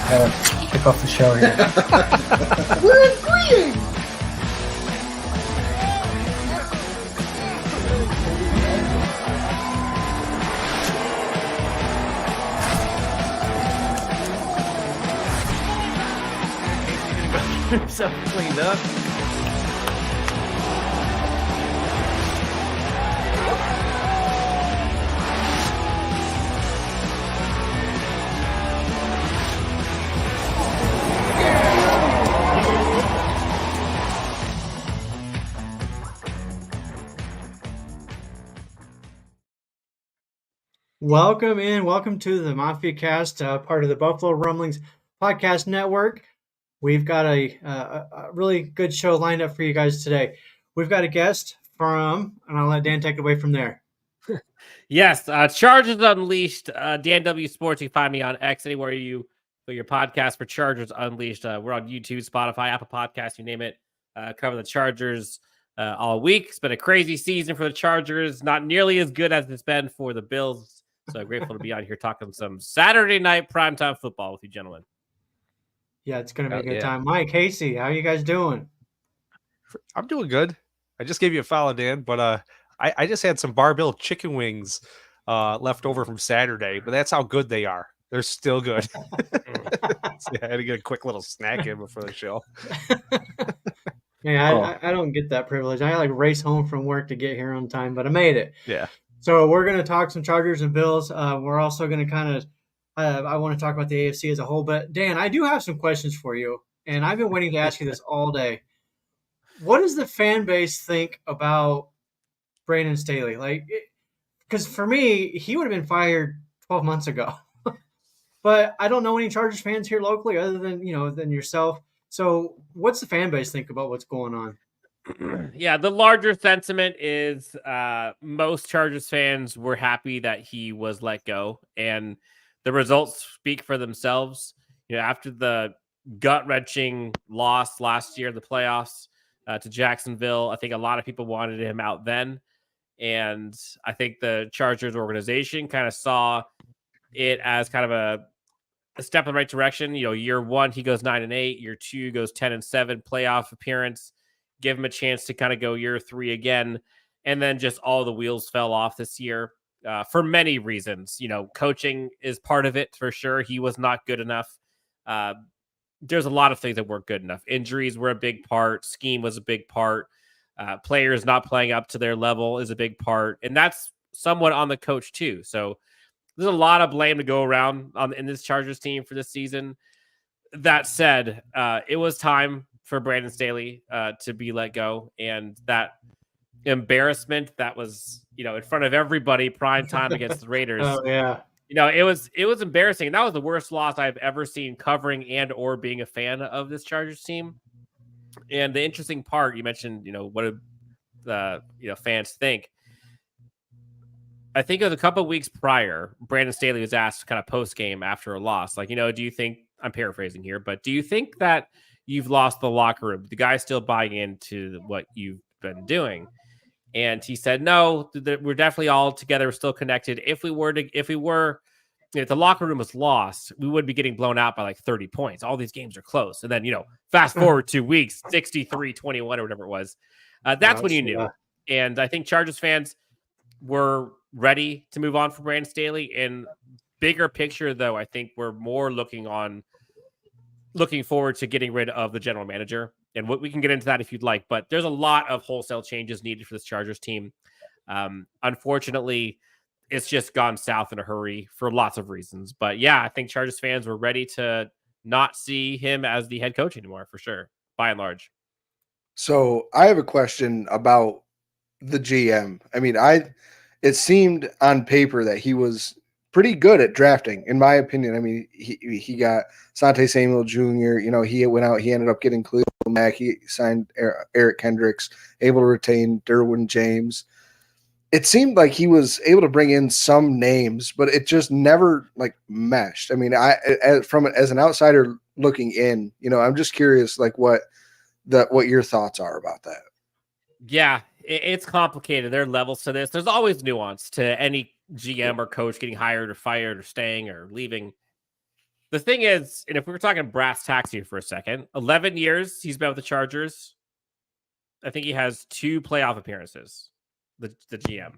Gotta kick off the show here. We're agreeing. So cleaned up. Welcome to the Mafia Cast, part of the Buffalo Rumblings Podcast Network. We've got a really good show lined up for you guys today. We've got a guest from, and I'll let Dan take it away from there. Yes, Chargers Unleashed, Dan W Sports. You can find me on X, anywhere you put your podcast for Chargers Unleashed. We're on YouTube, Spotify, Apple Podcasts, you name it. Cover the Chargers all week. It's been a crazy season for the Chargers, not nearly as good as it's been for the Bills. So grateful to be on here talking some Saturday night primetime football with you gentlemen. Yeah, it's going to be a good time. Mike, Casey, how you guys doing? I'm doing good. I just gave you a follow, Dan, but I just had some barbell chicken wings left over from Saturday, but that's how good they are. They're still good. So I had to get a quick little snack in before the show. Yeah, I don't get that privilege. I like race home from work to get here on time, but I made it. Yeah. So we're going to talk some Chargers and Bills. We're also going to kind of I want to talk about the AFC as a whole. But, Dan, I do have some questions for you, and I've been waiting to ask you this all day. What does the fan base think about Brandon Staley? Like, because for me, he would have been fired 12 months ago. But I don't know any Chargers fans here locally other than, than yourself. So what's the fan base think about what's going on? Yeah, the larger sentiment is most Chargers fans were happy that he was let go, and the results speak for themselves. After the gut-wrenching loss last year in the playoffs to Jacksonville, I think a lot of people wanted him out then, and I think the Chargers organization kind of saw it as kind of a step in the right direction. Year one, he goes 9-8. Year two goes 10-7, playoff appearance. Give him a chance to kind of go year three again. And then just all the wheels fell off this year for many reasons. Coaching is part of it for sure. He was not good enough. There's a lot of things that weren't good enough. Injuries were a big part. Scheme was a big part. Players not playing up to their level is a big part. And that's somewhat on the coach too. So there's a lot of blame to go around in this Chargers team for this season. That said, it was time for Brandon Staley to be let go, and that embarrassment that was in front of everybody, prime time against the Raiders. Oh yeah, it was embarrassing. And that was the worst loss I've ever seen covering and or being a fan of this Chargers team. And the interesting part, you mentioned, what do the fans think? I think it was a couple of weeks prior, Brandon Staley was asked kind of post game after a loss, like, do you think, I'm paraphrasing here, but do you think that you've lost the locker room? The guy's still buying into what you've been doing. And he said, no, we're definitely all together. We're still connected. If the locker room was lost, we would be getting blown out by like 30 points. All these games are close. And then, fast forward 2 weeks, 63-21 or whatever it was. That's when you knew. And I think Chargers fans were ready to move on from Brandon Staley. And bigger picture, though, I think we're more looking forward to getting rid of the general manager. And we can get into that if you'd like, but there's a lot of wholesale changes needed for this Chargers team. Unfortunately, it's just gone south in a hurry for lots of reasons. But yeah, I think Chargers fans were ready to not see him as the head coach anymore, for sure, by and large. So I have a question about the GM. I mean, it seemed on paper that he was pretty good at drafting, in my opinion. I mean, he got Sante Samuel Jr., he went out, he ended up getting Khalil Mack, he signed Eric Kendricks, able to retain Derwin James. It seemed like he was able to bring in some names, but it just never meshed. I mean, as an outsider looking in, I'm just curious, what your thoughts are about that. Yeah, it's complicated. There are levels to this. There's always nuance to any GM or coach getting hired or fired or staying or leaving. the thing is, and if we were talking brass tacks here for a second, 11 years he's been with the Chargers. I think he has 2 playoff appearances, the GM.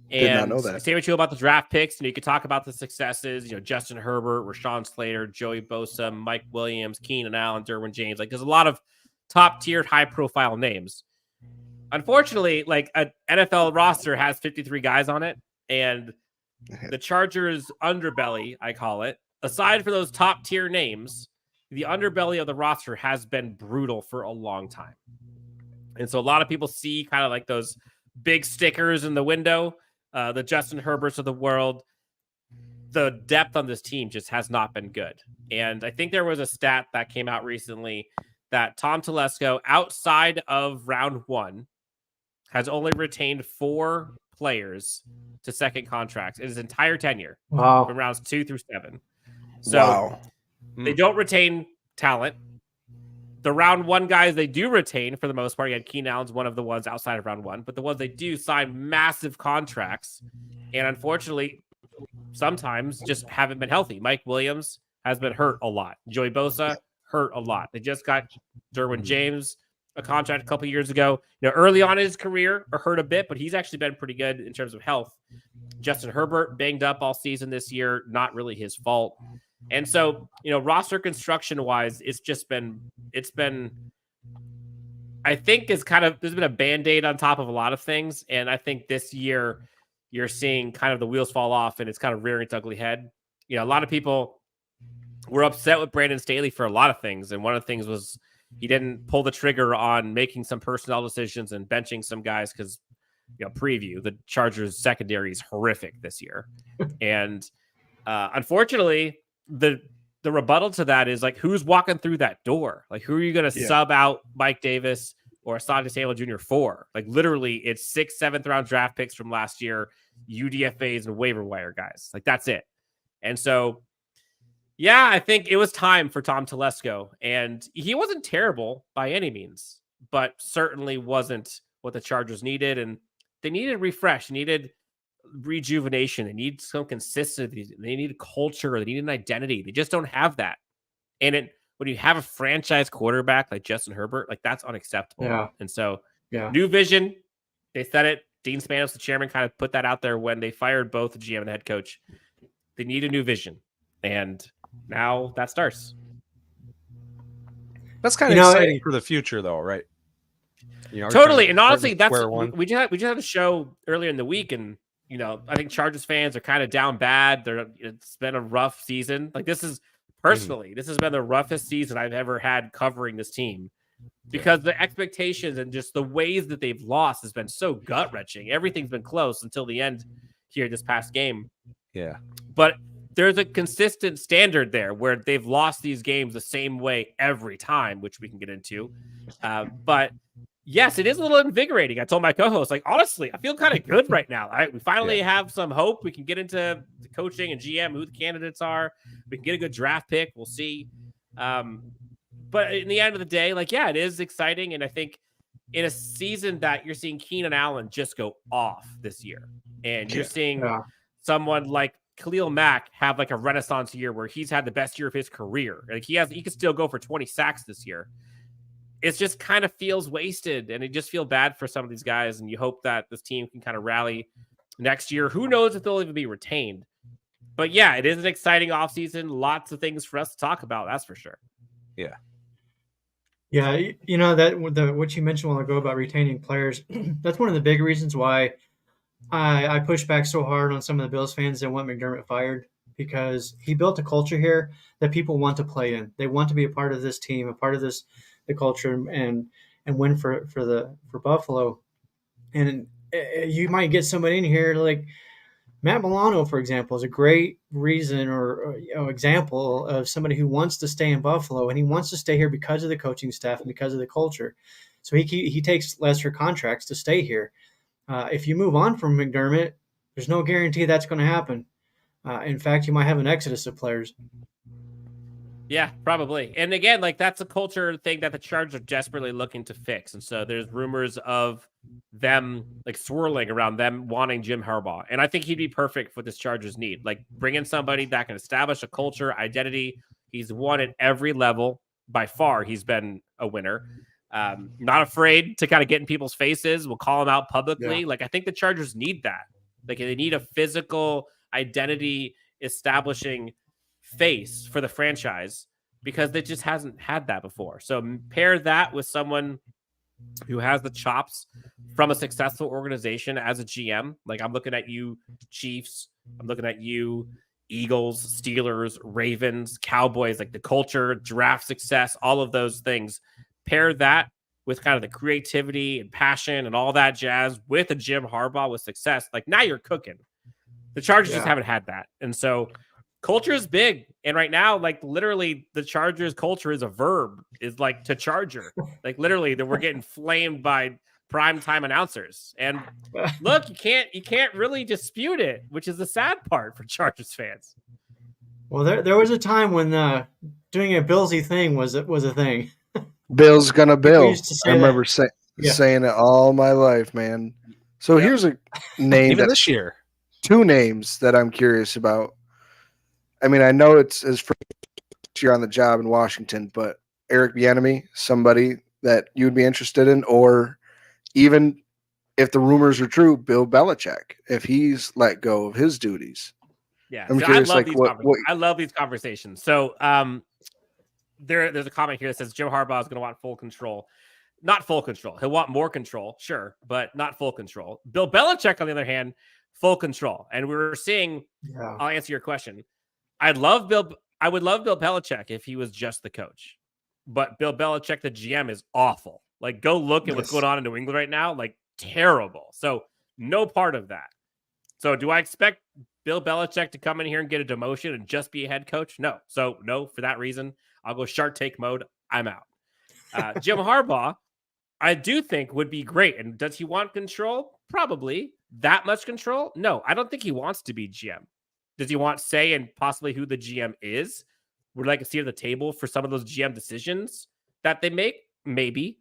Did not And know that. I say what you will about the draft picks. You could talk about the successes, Justin Herbert, Rashawn Slater, Joey Bosa, Mike Williams, Keenan Allen, Derwin James. Like, there's a lot of top-tiered, high-profile names. Unfortunately, like, an NFL roster has 53 guys on it, and the Chargers underbelly, I call it, aside for those top-tier names, the underbelly of the roster has been brutal for a long time. And so a lot of people see kind of like those big stickers in the window, the Justin Herberts of the world. The depth on this team just has not been good. And I think there was a stat that came out recently that Tom Telesco, outside of round 1, has only retained 4 players to second contracts in his entire tenure. Wow. From rounds 2 through 7. So they don't retain talent. The round 1 guys they do retain for the most part. You had Keenan Allen's one of the ones outside of round 1, but the ones they do sign massive contracts, and unfortunately, sometimes just haven't been healthy. Mike Williams has been hurt a lot. Joey Bosa hurt a lot. They just got Derwin James a contract a couple years ago. Early on in his career, hurt a bit, but he's actually been pretty good in terms of health. Justin Herbert banged up all season this year, not really his fault. And so, roster construction wise, it's been, I think there's been a Band-Aid on top of a lot of things. And I think this year you're seeing kind of the wheels fall off and it's kind of rearing its ugly head. A lot of people were upset with Brandon Staley for a lot of things. And one of the things was he didn't pull the trigger on making some personnel decisions and benching some guys because, preview, the Chargers secondary is horrific this year. And unfortunately, the rebuttal to that is like, who's walking through that door? Like, who are you going to sub out Mike Davis or Asante Samuel Jr. for? Like, literally, it's 6th, 7th round draft picks from last year, UDFAs and waiver wire guys. Like, that's it. And so, yeah, I think it was time for Tom Telesco, and he wasn't terrible by any means, but certainly wasn't what the Chargers needed, and they needed refresh, needed rejuvenation. They need some consistency. They need a culture. They need an identity. They just don't have that. And when you have a franchise quarterback like Justin Herbert, like, that's unacceptable. Yeah. And so, new vision. They said it. Dean Spanos, the chairman, kind of put that out there when they fired both the GM and the head coach. They need a new vision, and now that starts. That's kind of exciting for the future, though, right? Totally. And honestly, we just had a show earlier in the week, and I think Chargers fans are kind of down bad. It's been a rough season. Like, this has been the roughest season I've ever had covering this team, because the expectations and just the ways that they've lost has been so gut-wrenching. Everything's been close until the end here this past game. Yeah. But there's a consistent standard there where they've lost these games the same way every time, which we can get into. But yes, it is a little invigorating. I told my co-host, like, honestly, I feel kind of good right now. We finally have some hope. We can get into the coaching and GM, who the candidates are. We can get a good draft pick. We'll see. But in the end of the day, like, yeah, it is exciting. And I think in a season that you're seeing Keenan Allen just go off this year, and you're seeing someone like Khalil Mack have like a renaissance year where he's had the best year of his career. Like, he could still go for 20 sacks this year. It just kind of feels wasted, and it just feel bad for some of these guys. And you hope that this team can kind of rally next year. Who knows if they'll even be retained? But yeah, it is an exciting offseason. Lots of things for us to talk about. That's for sure. Yeah. Yeah. That what you mentioned a while ago about retaining players, that's one of the big reasons why I push back so hard on some of the Bills fans that want McDermott fired, because he built a culture here that people want to play in. They want to be a part of this team, a part of the culture, and win for Buffalo. And you might get somebody in here like Matt Milano, for example, is a great reason or example of somebody who wants to stay in Buffalo, and he wants to stay here because of the coaching staff and because of the culture. So he takes lesser contracts to stay here. If you move on from McDermott, there's no guarantee that's going to happen. In fact, you might have an exodus of players. Yeah, probably. And again, like, that's a culture thing that the Chargers are desperately looking to fix. And so there's rumors of them like swirling around them wanting Jim Harbaugh. And I think he'd be perfect for this Chargers need. Like bring in somebody that can establish a culture, identity. He's won at every level. By far, he's been a winner. Not afraid to kind of get in people's faces. We'll call him out publicly. Yeah. Like I think the Chargers need that. Like they need a physical identity establishing face for the franchise because they just hasn't had that before. So pair that with someone who has the chops from a successful organization as a GM. Like I'm looking at you, Chiefs. I'm looking at you, Eagles, Steelers, Ravens, Cowboys, like the culture, draft success, all of those things. Pair that with kind of the creativity and passion and all that jazz with a Jim Harbaugh with success. Like now you're cooking. The Chargers just haven't had that. And so culture is big. And right now, like literally the Chargers culture is a verb, is like to charger. Like literally that we're getting flamed by primetime announcers. And look, you can't really dispute it, which is the sad part for Chargers fans. Well, there was a time when doing a Billsy thing was a thing. Bill's gonna Bill. used to say I remember that. saying it all my life, man. So here's a name Even that this year. two names that I'm curious about. I mean, I know it's his first year on the job in Washington, but Eric Bieniemy, somebody that you would be interested in, or even if the rumors are true, Bill Belichick, if he's let go of his duties. Yeah, I'm so curious, I love like these what I love these conversations. So there's a comment here that says Joe Harbaugh is going to want full control. Not full control. He'll want more control, sure, but not full control. Bill Belichick, on the other hand, full control. And we were seeing, I'll answer your question. I would love Bill Belichick if he was just the coach. But Bill Belichick, the GM, is awful. Like, go look at what's going on in New England right now. Like, terrible. So, no part of that. So, do I expect Bill Belichick to come in here and get a demotion and just be a head coach? No. So, no, for that reason, I'll go Shark Tank mode. I'm out. Jim Harbaugh, I do think would be great. And does he want control? Probably. That much control? No, I don't think he wants to be GM. Does he want say and possibly who the GM is? Would like a seat at the table for some of those GM decisions that they make? Maybe.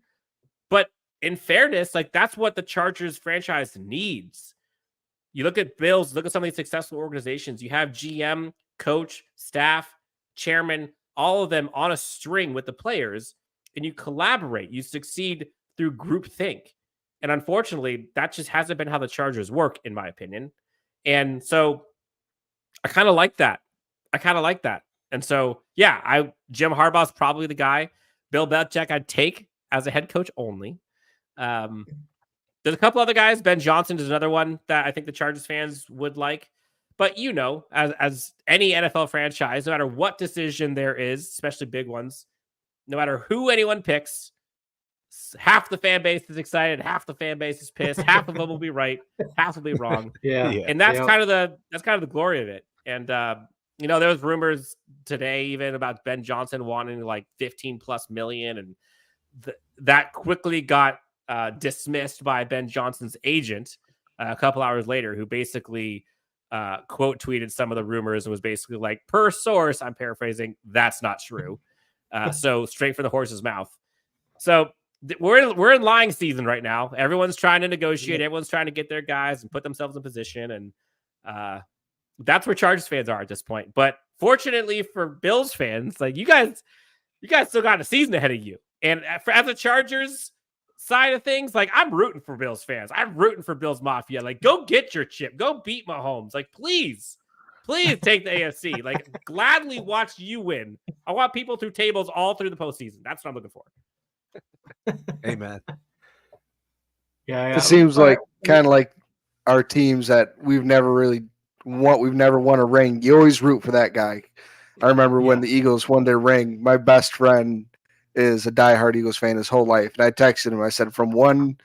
But in fairness, like that's what the Chargers franchise needs. You look at Bills, look at some of these successful organizations. You have GM, coach, staff, chairman, all of them on a string with the players, and you collaborate. You succeed through groupthink. And unfortunately, that just hasn't been how the Chargers work, in my opinion. And so I kind of like that. And so, yeah, Jim Harbaugh's probably the guy. Bill Belichick I'd take as a head coach only. There's a couple other guys. Ben Johnson is another one that I think the Chargers fans would like. But, you know, as any NFL franchise, no matter what decision there is, especially big ones, no matter who anyone picks, half the fan base is excited, half the fan base is pissed, half of them will be right, half will be wrong. And that's kind of the glory of it. And you know, there was rumors today even about Ben Johnson wanting like 15 plus million, and that quickly got dismissed by Ben Johnson's agent a couple hours later, who basically quote tweeted some of the rumors and was basically like, per source, I'm paraphrasing, that's not true. So straight from the horse's mouth. So we're in lying season right now. Everyone's trying to negotiate. Everyone's trying to get their guys and put themselves in position. And that's where Chargers fans are at this point. But fortunately for Bills fans, like you guys still got a season ahead of you. And as a Chargers side of things, like I'm rooting for Bills fans. I'm rooting for Bills Mafia. Like, go get your chip. Go beat Mahomes. Like, please take the AFC. Like, gladly watch you win. I want people through tables all through the postseason. That's what I'm looking for. Amen. Yeah. It seems like kind of like our teams that we've never won a ring. You always root for that guy. I remember when the Eagles won their ring, my best friend is a diehard Eagles fan his whole life. And I texted him, I said, from one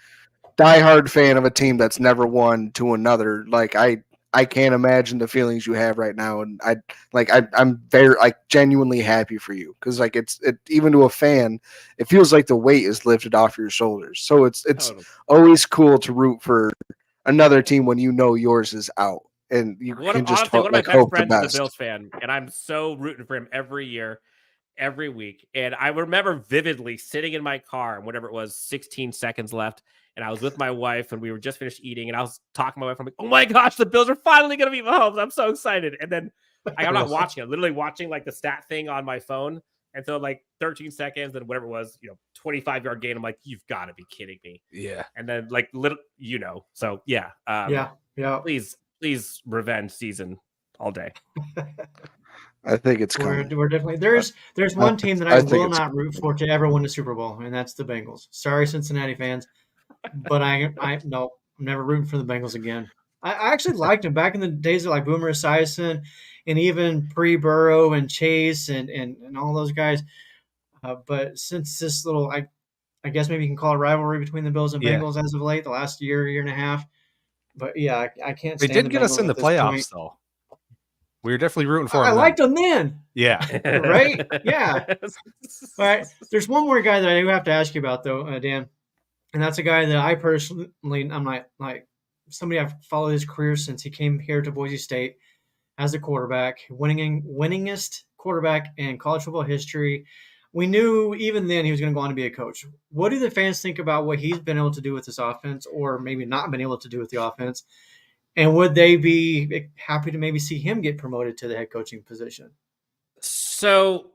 diehard fan of a team that's never won to another, like I can't imagine the feelings you have right now. And I'm very genuinely happy for you. Cause like it even to a fan, it feels like the weight is lifted off your shoulders. So it's Totally. always cool to root for another team when you know yours is out. And you can just one of my hope best the friends is best. a Bills fan, and I'm so rooting for him every year, every week. And I remember vividly sitting in my car, and whatever it was, 16 seconds left, and I was with my wife, and we were just finished eating, and I was talking to my wife. I'm like, "Oh my gosh, the Bills are finally going to beat Mahomes! I'm so excited!" And then I'm not watching it, literally watching like the stat thing on my phone, and so like 13 seconds and whatever it was, 25-yard gain. I'm like, "You've got to be kidding me!" Yeah. And then like little, so yeah, Yeah. please revenge season all day. I think it's We're coming. definitely there's one team that I think will it's not root for to ever win the Super Bowl, and that's the Bengals. Sorry, Cincinnati fans, but I'm never rooting for the Bengals again. I actually liked them back in the days of like Boomer Esiason and even pre-Burrow and Chase and all those guys. But since this little, I guess maybe you can call it rivalry between the Bills and Yeah. Bengals as of late, the last year and a half. But yeah, I can't. They stand did get us Bengals in the at this point. playoffs, though. We were definitely rooting for I them. liked them then. Yeah. Right? Yeah. All right. There's one more guy that I do have to ask you about, though, Dan, and that's a guy that I personally, I'm not like somebody I've followed his career since he came here to Boise State as a quarterback, winningest quarterback in college football history. We knew even then he was going to go on to be a coach. What do the fans think about what he's been able to do with this offense, or maybe not been able to do with the offense? And would they be happy to maybe see him get promoted to the head coaching position? So,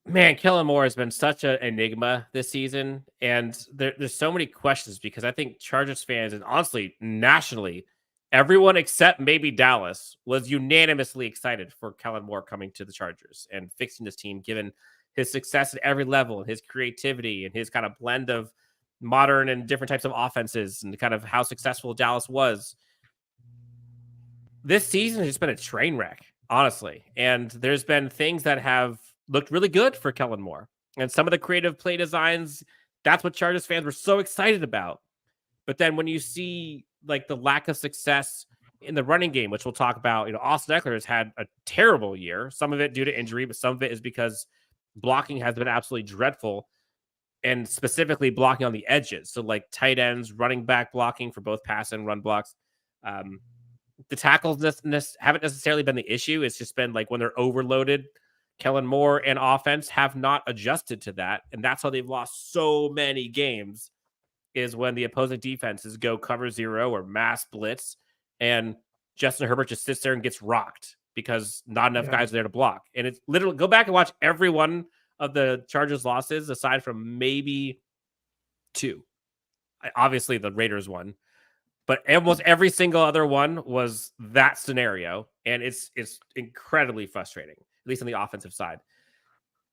man, Kellen Moore has been such an enigma this season, and there's so many questions because I think Chargers fans, and honestly, nationally, everyone except maybe Dallas was unanimously excited for Kellen Moore coming to the Chargers and fixing this team, given his success at every level and his creativity and his kind of blend of modern and different types of offenses and kind of how successful Dallas was. This season has just been a train wreck, honestly. And there's been things that have looked really good for Kellen Moore. And some of the creative play designs, that's what Chargers fans were so excited about. But then when you see like the lack of success in the running game, which we'll talk about, Austin Eckler has had a terrible year. Some of it due to injury, but some of it is because blocking has been absolutely dreadful, and specifically blocking on the edges. So like tight ends, running back blocking for both pass and run blocks. The tackles haven't necessarily been the issue. It's just been like when they're overloaded, Kellen Moore and offense have not adjusted to that. And that's how they've lost so many games, is when the opposing defenses go cover zero or mass blitz, and Justin Herbert just sits there and gets rocked because not enough guys are there to block. And it's literally, go back and watch every one of the Chargers losses, aside from maybe two. Obviously the Raiders one. But almost every single other one was that scenario, and it's incredibly frustrating, at least on the offensive side.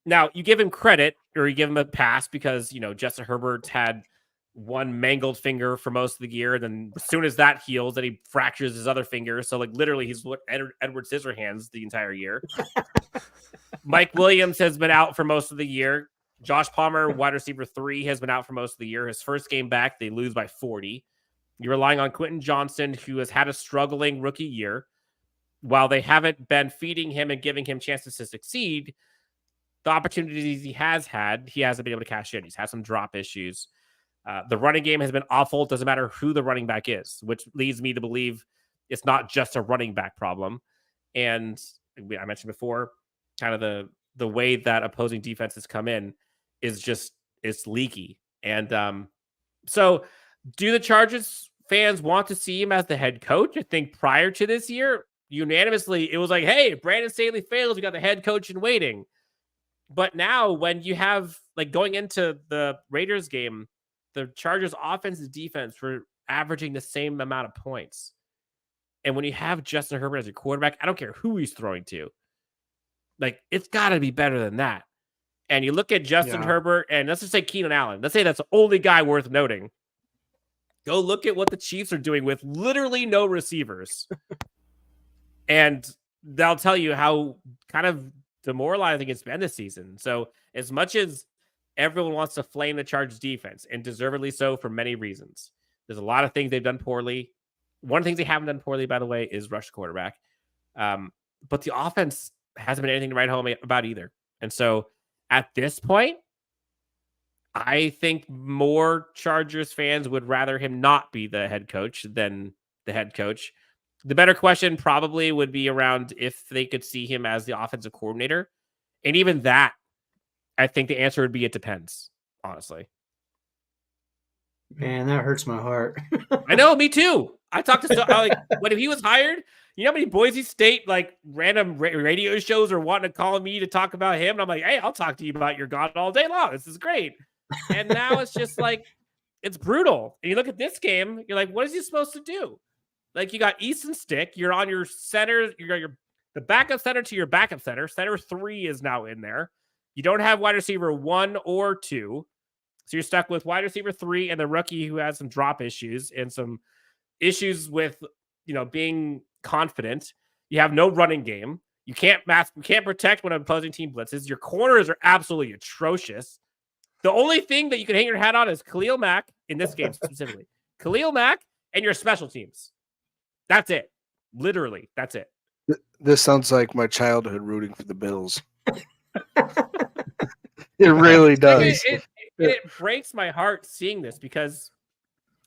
Now, you give him credit, or you give him a pass because, Justin Herbert's had one mangled finger for most of the year, and then as soon as that heals, then he fractures his other finger. So, like, literally, he's what Edward Scissorhands the entire year. Mike Williams has been out for most of the year. Josh Palmer, wide receiver 3, has been out for most of the year. His first game back, they lose by 40. You're relying on Quentin Johnson, who has had a struggling rookie year. While they haven't been feeding him and giving him chances to succeed, the opportunities he has had, he hasn't been able to cash in. He's had some drop issues. The running game has been awful. It doesn't matter who the running back is, which leads me to believe it's not just a running back problem. And I mentioned before, kind of the way that opposing defenses come in is just, it's leaky. And so do the Chargers fans want to see him as the head coach? I think prior to this year, unanimously, it was like, hey, if Brandon Staley fails, we got the head coach in waiting. But now when you have, like, going into the Raiders game, the Chargers offense and defense were averaging the same amount of points. And when you have Justin Herbert as your quarterback, I don't care who he's throwing to. Like, it's got to be better than that. And you look at Justin Herbert, and let's just say Keenan Allen. Let's say that's the only guy worth noting. Go look at what the Chiefs are doing with literally no receivers. And they'll tell you how kind of demoralizing it's been this season. So as much as everyone wants to flame the Chargers defense, and deservedly so for many reasons, there's a lot of things they've done poorly. One of the things they haven't done poorly, by the way, is rush the quarterback. But the offense hasn't been anything to write home about either. And so at this point, I think more Chargers fans would rather him not be the head coach than the head coach. The better question probably would be around if they could see him as the offensive coordinator. And even that, I think the answer would be it depends, honestly. Man, that hurts my heart. I know, me too. I talked to when he was hired. You know how many Boise State like random radio shows are wanting to call me to talk about him, and I'm like, hey, I'll talk to you about your God all day long. This is great. And now it's just like it's brutal. And you look at this game, you're like, what is he supposed to do? Like you got Easton Stick, you're on your center, you got the backup center to your backup center. Center 3 is now in there. You don't have wide receiver 1 or 2. So you're stuck with wide receiver 3 and the rookie who has some drop issues and some issues with, being confident. You have no running game. You can't protect when an opposing team blitzes. Your corners are absolutely atrocious. The only thing that you can hang your hat on is Khalil Mack in this game specifically. Khalil Mack and your special teams. That's it. Literally, that's it. This sounds like my childhood rooting for the Bills. It really does. It breaks my heart seeing this because,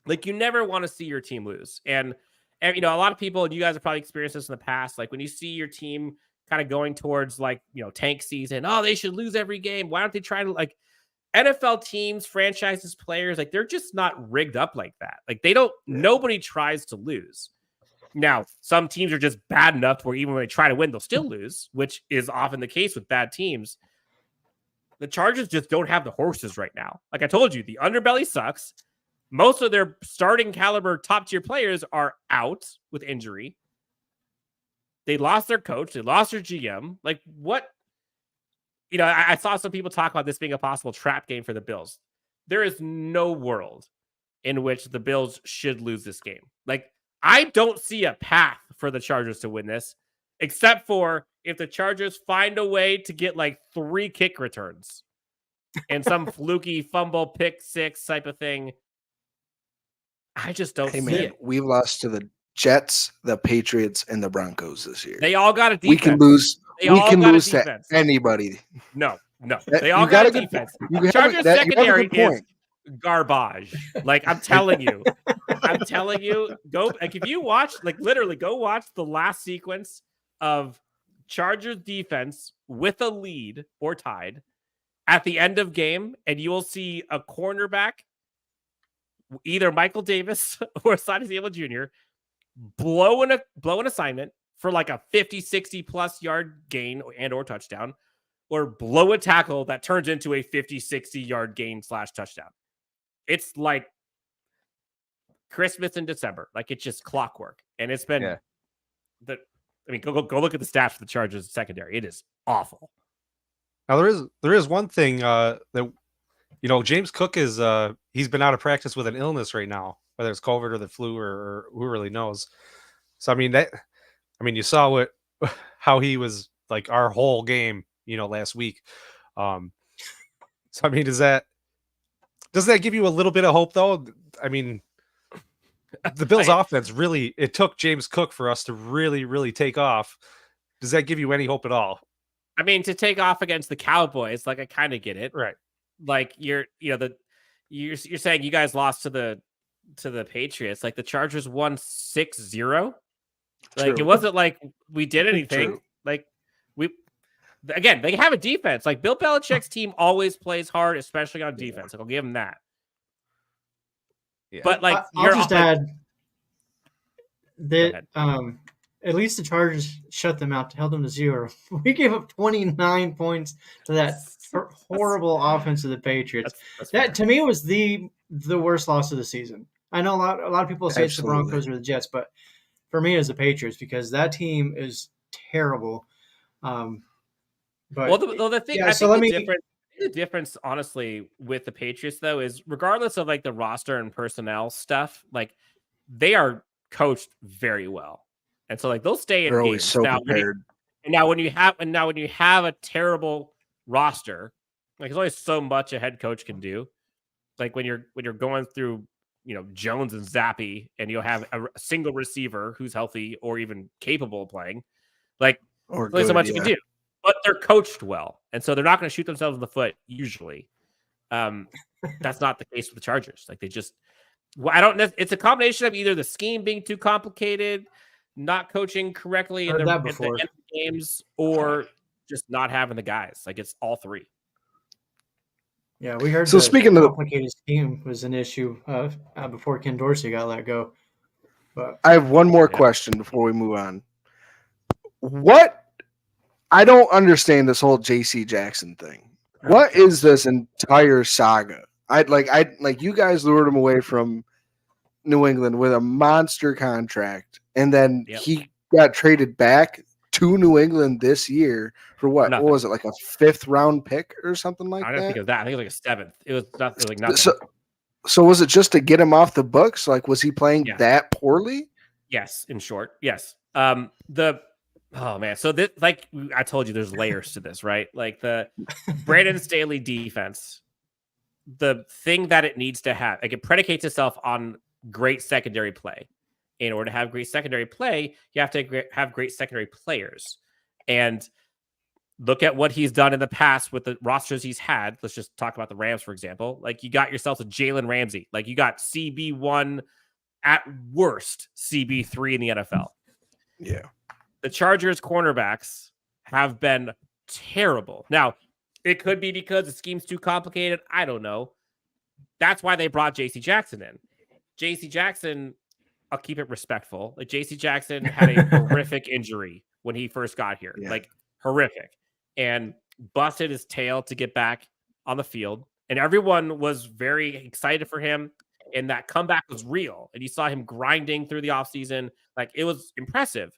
like, you never want to see your team lose. And a lot of people, and you guys have probably experienced this in the past, like when you see your team kind of going towards tank season, oh, they should lose every game. Why don't they try to NFL teams, franchises, players, like they're just not rigged up like that. Like nobody tries to lose. Now, some teams are just bad enough to where even when they try to win, they'll still lose, which is often the case with bad teams. The Chargers just don't have the horses right now. Like I told you, the underbelly sucks. Most of their starting caliber top tier players are out with injury. They lost their coach. They lost their GM. Like what? I saw some people talk about this being a possible trap game for the Bills. There is no world in which the Bills should lose this game. Like I don't see a path for the Chargers to win this, except for if the Chargers find a way to get 3 kick returns and some fluky fumble pick 6 type of thing. I just don't see it. We've lost to the Jets, the Patriots, and the Broncos this year. They all got a defense. We can lose to anybody. No. They all got a defense. Chargers secondary is garbage. Like I'm telling you. Go if you watch, literally go watch the last sequence of Chargers defense with a lead or tied at the end of game, and you will see a cornerback, either Michael Davis or Sonny Samuel Jr., blow an assignment for a 50, 60 plus yard gain and or touchdown, or blow a tackle that turns into a 50, 60 yard gain / touchdown. It's like Christmas in December. It's just clockwork. And it's been go look at the stats for the Chargers secondary. It is awful. Now there is one thing that James Cook is he's been out of practice with an illness right now, whether it's COVID or the flu or who really knows. So you saw how he was our whole game, last week. Does that give you a little bit of hope though? The Bills offense it took James Cook for us to really, really take off. Does that give you any hope at all? To take off against the Cowboys, I kind of get it. Right. You're saying you guys lost to the Patriots. The Chargers won 6-0. It wasn't like we did anything. They have a defense. Bill Belichick's team always plays hard, especially on defense. I'll give him that. Yeah. But I'll just add that at least the Chargers shut them out, held them to 0. We gave up 29 points to that horrible offense of the Patriots. That to me was the worst loss of the season. I know a lot of people say it's the Broncos or the Jets, but for me it's the Patriots because that team is terrible. The difference, honestly, with the Patriots, though, is regardless of the roster and personnel stuff, they are coached very well, and so they'll stay in. They're games. always so prepared. Now, when you have a terrible roster, there's only so much a head coach can do. When you're going through, Jones and Zappy, and you'll have a single receiver who's healthy or even capable of playing, there's only so much you can do. But they're coached well, and so they're not going to shoot themselves in the foot usually. That's not the case with the Chargers. It's a combination of either the scheme being too complicated, not coaching correctly at the end of games, or just not having the guys. It's all three. Yeah, we heard So the speaking of, complicated scheme was an issue before Ken Dorsey got let go. But I have one more Yeah. question before we move on. What I don't understand this whole JC Jackson thing. What is this entire saga? I like you guys lured him away from New England with a monster contract, and then Yep. he got traded back to New England this year for what? Nothing. What was it, like a 5th round pick or something like I don't think that? it was that. I think it was like a 7th. It was not. It was like nothing. So was it just to get him off the books? Like, was he playing Yeah. that poorly? Yes, in short, yes. Oh man, so this, like I told you, there's layers to this, right? Like the Brandon Staley defense, the thing that it needs to have, like it predicates itself on great secondary play. In order to have great secondary play, you have to have great secondary players. And look at what he's done in the past with the rosters he's had. Let's just talk about the Rams, for example. Like you got yourself a Jalen Ramsey. Like you got CB1, at worst, CB3 in the NFL. Yeah. The Chargers cornerbacks have been terrible. Now, it could be because the scheme's too complicated. I don't know. That's why they brought JC Jackson in. JC Jackson, I'll keep it respectful. Like JC Jackson had a horrific injury when he first got here. Yeah. Like horrific. And busted his tail to get back on the field. And everyone was very excited for him. And that comeback was real. And you saw him grinding through the offseason. Like it was impressive.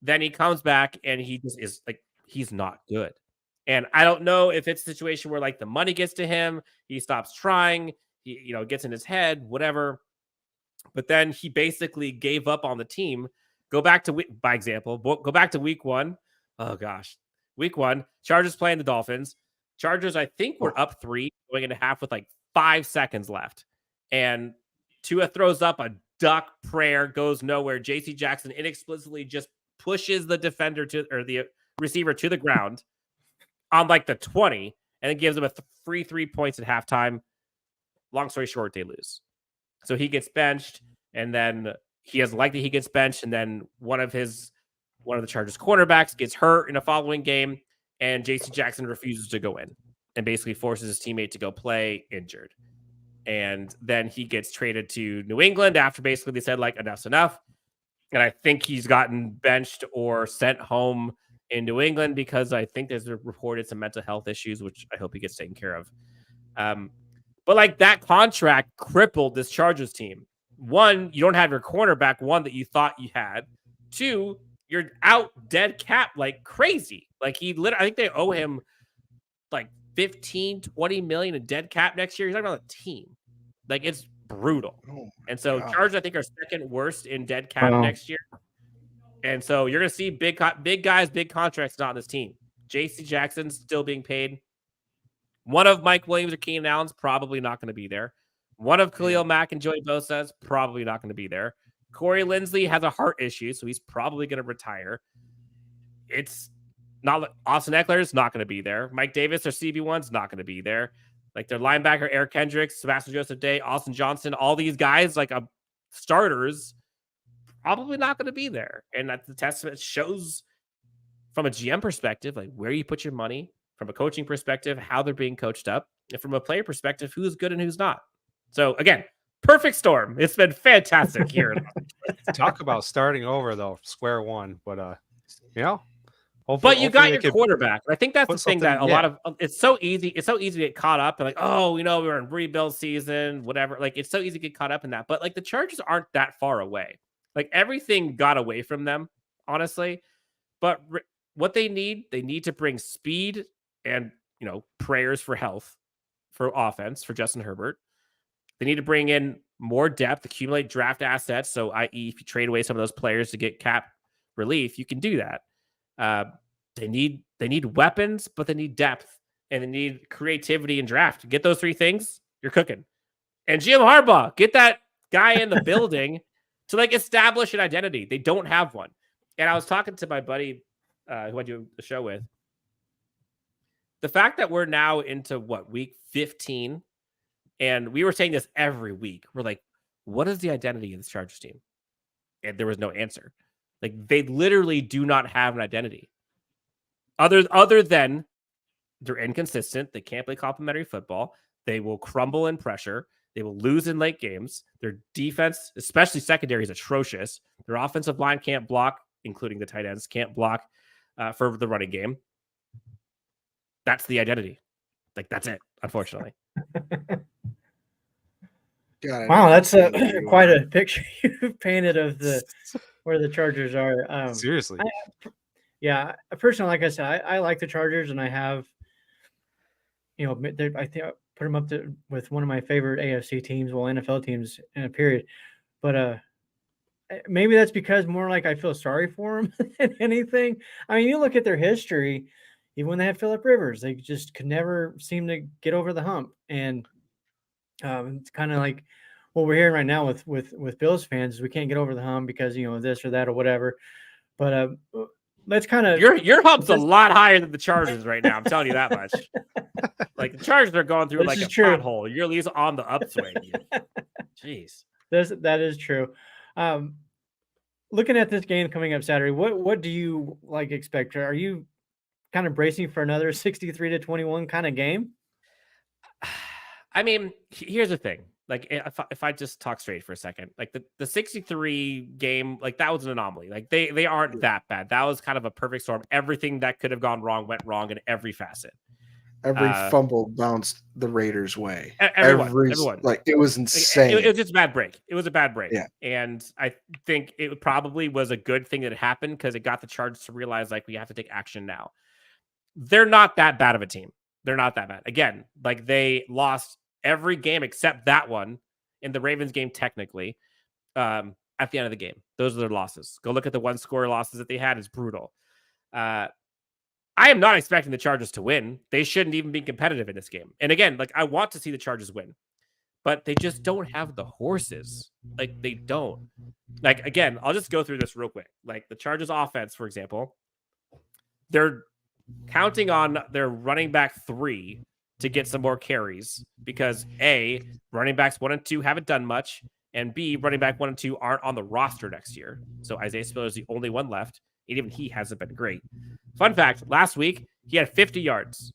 Then he comes back and he just is like, he's not good. And I don't know if it's a situation where like the money gets to him, he stops trying, he gets in his head, whatever. But then he basically gave up on the team. Go back to week 1. Oh gosh. Week 1, Chargers playing the Dolphins. Chargers, I think, were up 3 going into half with like 5 seconds left. And Tua throws up a duck prayer, goes nowhere. JC Jackson inexplicably just pushes the defender or the receiver to the ground on like the 20 and it gives them a free 3 points at halftime. Long story short, they lose. So he gets benched, and then he gets benched, and then one of the Chargers cornerbacks gets hurt in a following game, and JC Jackson refuses to go in and basically forces his teammate to go play injured. And then he gets traded to New England after basically they said like enough's enough. And I think he's gotten benched or sent home in New England because I think there's reported some mental health issues, which I hope he gets taken care of. But like that contract crippled this Chargers team. 1, you don't have your cornerback, 1 that you thought you had. 2, you're out dead cap like crazy. Like I think they owe him like 15-20 million in dead cap next year. He's not on the team. Like it's brutal. And so Chargers, I think, are second worst in dead cap next year. And so you're going to see big guys, big contracts not on this team. JC Jackson's still being paid. One of Mike Williams or Keenan Allen's probably not going to be there. One of Khalil Mack and Joey Bosa's probably not going to be there. Corey Linsley has a heart issue, so he's probably going to retire. It's not Austin Eckler's not going to be there. Mike Davis or CB1's not going to be there. Like their linebacker, Eric Kendricks, Sebastian Joseph Day, Austin Johnson, all these guys, like starters, probably not going to be there. And that the testament shows from a GM perspective, like where you put your money, from a coaching perspective, how they're being coached up, and from a player perspective, who's good and who's not. So again, perfect storm. It's been fantastic here. Talk about starting over though, square one. But but you got your quarterback. I think that's the thing that a lot of it's so easy. It's so easy to get caught up and like, we were in rebuild season, whatever. Like it's so easy to get caught up in that. But like the Chargers aren't that far away. Like everything got away from them, honestly. But what they need to bring speed and prayers for health for offense for Justin Herbert. They need to bring in more depth, accumulate draft assets. So, i.e., if you trade away some of those players to get cap relief, you can do that. They need weapons, but they need depth and they need creativity and draft. Get those 3 things, you're cooking. And Jim Harbaugh, get that guy in the building to like establish an identity. They don't have one. And I was talking to my buddy who I do the show with. The fact that we're now into week 15, and we were saying this every week. We're like, what is the identity of this Chargers team? And there was no answer. Like they literally do not have an identity other than They're inconsistent. They can't play complementary football. They will crumble in pressure. They will lose in late games. Their defense, especially secondary, is atrocious. Their offensive line can't block, including the tight ends, can't block for the running game. That's the identity. Like, that's it, unfortunately. God, Wow, that's quite a picture you've painted of where the Chargers are. Seriously. Yeah, personally, like I said, I like the Chargers, and I have, I think I put them up with one of my favorite AFC teams, well, NFL teams in a period. But maybe that's because more like I feel sorry for them than anything. I mean, you look at their history, even when they had Phillip Rivers, they just could never seem to get over the hump. And it's kind of like what we're hearing right now with Bills fans is we can't get over the hump because, this or that or whatever. But let's kind of your hump's a lot higher than the Chargers right now. I'm telling you that much. Like, the Chargers are going through like a pothole. You're at least on the upswing. Jeez, that is true. Looking at this game coming up Saturday, what do you expect? Are you kind of bracing for another 63-21 kind of game? I mean, here's the thing. Like, if I just talk straight for a second, like the 63 game, like, that was an anomaly. Like, they aren't that bad. That was kind of a perfect storm. Everything that could have gone wrong went wrong in every facet. Every fumble bounced the Raiders' way. Everyone. Like, it was insane. It was just a bad break. It was a bad break. Yeah. And I think it probably was a good thing that it happened because it got the Chargers to realize, like, we have to take action now. They're not that bad of a team. They're not that bad. Again, like, they lost every game except that one in the Ravens game, technically, at the end of the game. Those are their losses. Go look at the one-score losses that they had. It's brutal. I am not expecting the Chargers to win. They shouldn't even be competitive in this game. And again, like, I want to see the Chargers win, but they just don't have the horses. Like, they don't. Like, again, I'll just go through this real quick. Like, the Chargers offense, for example, they're counting on their running back 3 to get some more carries because A, running backs 1 and 2 haven't done much, and B, running back 1 and 2 aren't on the roster next year. So Isaiah Spiller is the only one left. And even he hasn't been great. Fun fact, last week, he had 50 yards,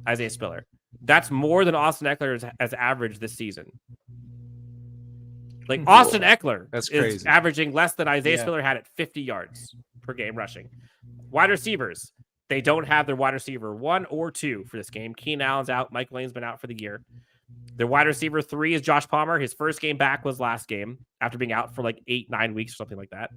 Isaiah Spiller. That's more than Austin Eckler has averaged this season. Like, Austin Eckler is averaging less than Isaiah Spiller had at 50 yards per game rushing. Wide receivers, they don't have their wide receiver 1 or 2 for this game. Keenan Allen's out. Mike Lane's been out for the year. Their wide receiver 3 is Josh Palmer. His first game back was last game after being out for like 8-9 weeks or something like that.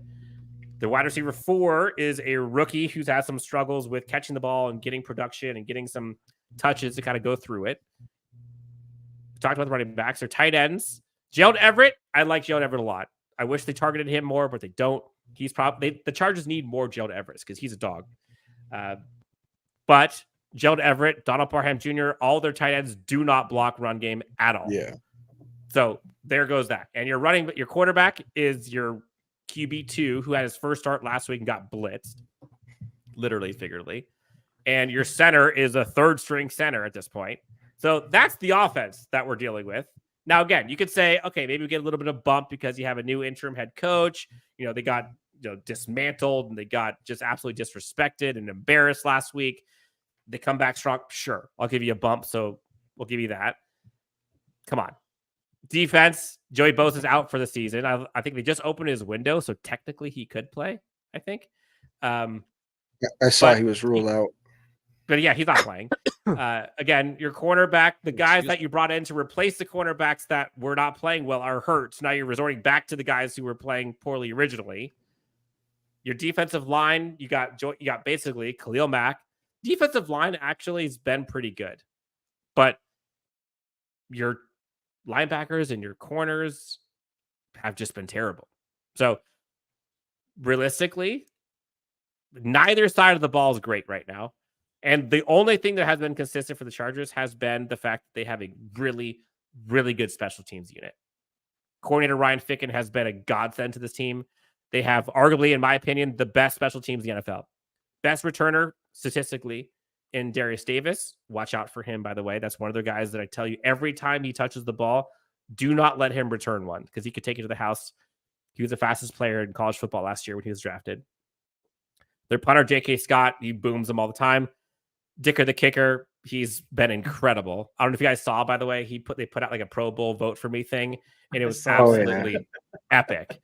The wide receiver 4 is a rookie who's had some struggles with catching the ball and getting production and getting some touches to kind of go through it. We talked about the running backs. Their tight ends. Gerald Everett. I like Gerald Everett a lot. I wish they targeted him more, but they don't. He's probably the Chargers need more Gerald Everett because he's a dog. But Gerald Everett, Donald Parham Jr., all their tight ends do not block run game at all. Yeah. So there goes that. And your quarterback is your QB2, who had his first start last week and got blitzed, literally, figuratively. And your center is a third string center at this point. So that's the offense that we're dealing with. Now, again, you could say, okay, maybe we get a little bit of bump because you have a new interim head coach. They got dismantled and they got just absolutely disrespected and embarrassed last week. They come back strong. Sure, I'll give you a bump. So we'll give you that. Come on. Defense, Joey Bosa's out for the season. I think they just opened his window, so technically he could play, I think. I saw he was ruled out. But yeah, he's not playing. Again, your cornerback, the guys that you brought in to replace the cornerbacks that were not playing well are hurt. So now you're resorting back to the guys who were playing poorly originally. Your defensive line, you got basically Khalil Mack. Defensive line actually has been pretty good. But your linebackers and your corners have just been terrible. So realistically, neither side of the ball is great right now. And the only thing that has been consistent for the Chargers has been the fact that they have a really, really good special teams unit. Coordinator Ryan Ficken has been a godsend to this team. They have arguably, in my opinion, the best special teams in the NFL. Best returner statistically in Darius Davis. Watch out for him, by the way. That's one of the guys that I tell you every time he touches the ball, do not let him return one because he could take it to the house. He was the fastest player in college football last year when he was drafted. Their punter, J.K. Scott, he booms them all the time. Dicker, the kicker, He's been incredible. I don't know if you guys saw, by the way, they put out like a Pro Bowl vote for me thing, and it was absolutely epic.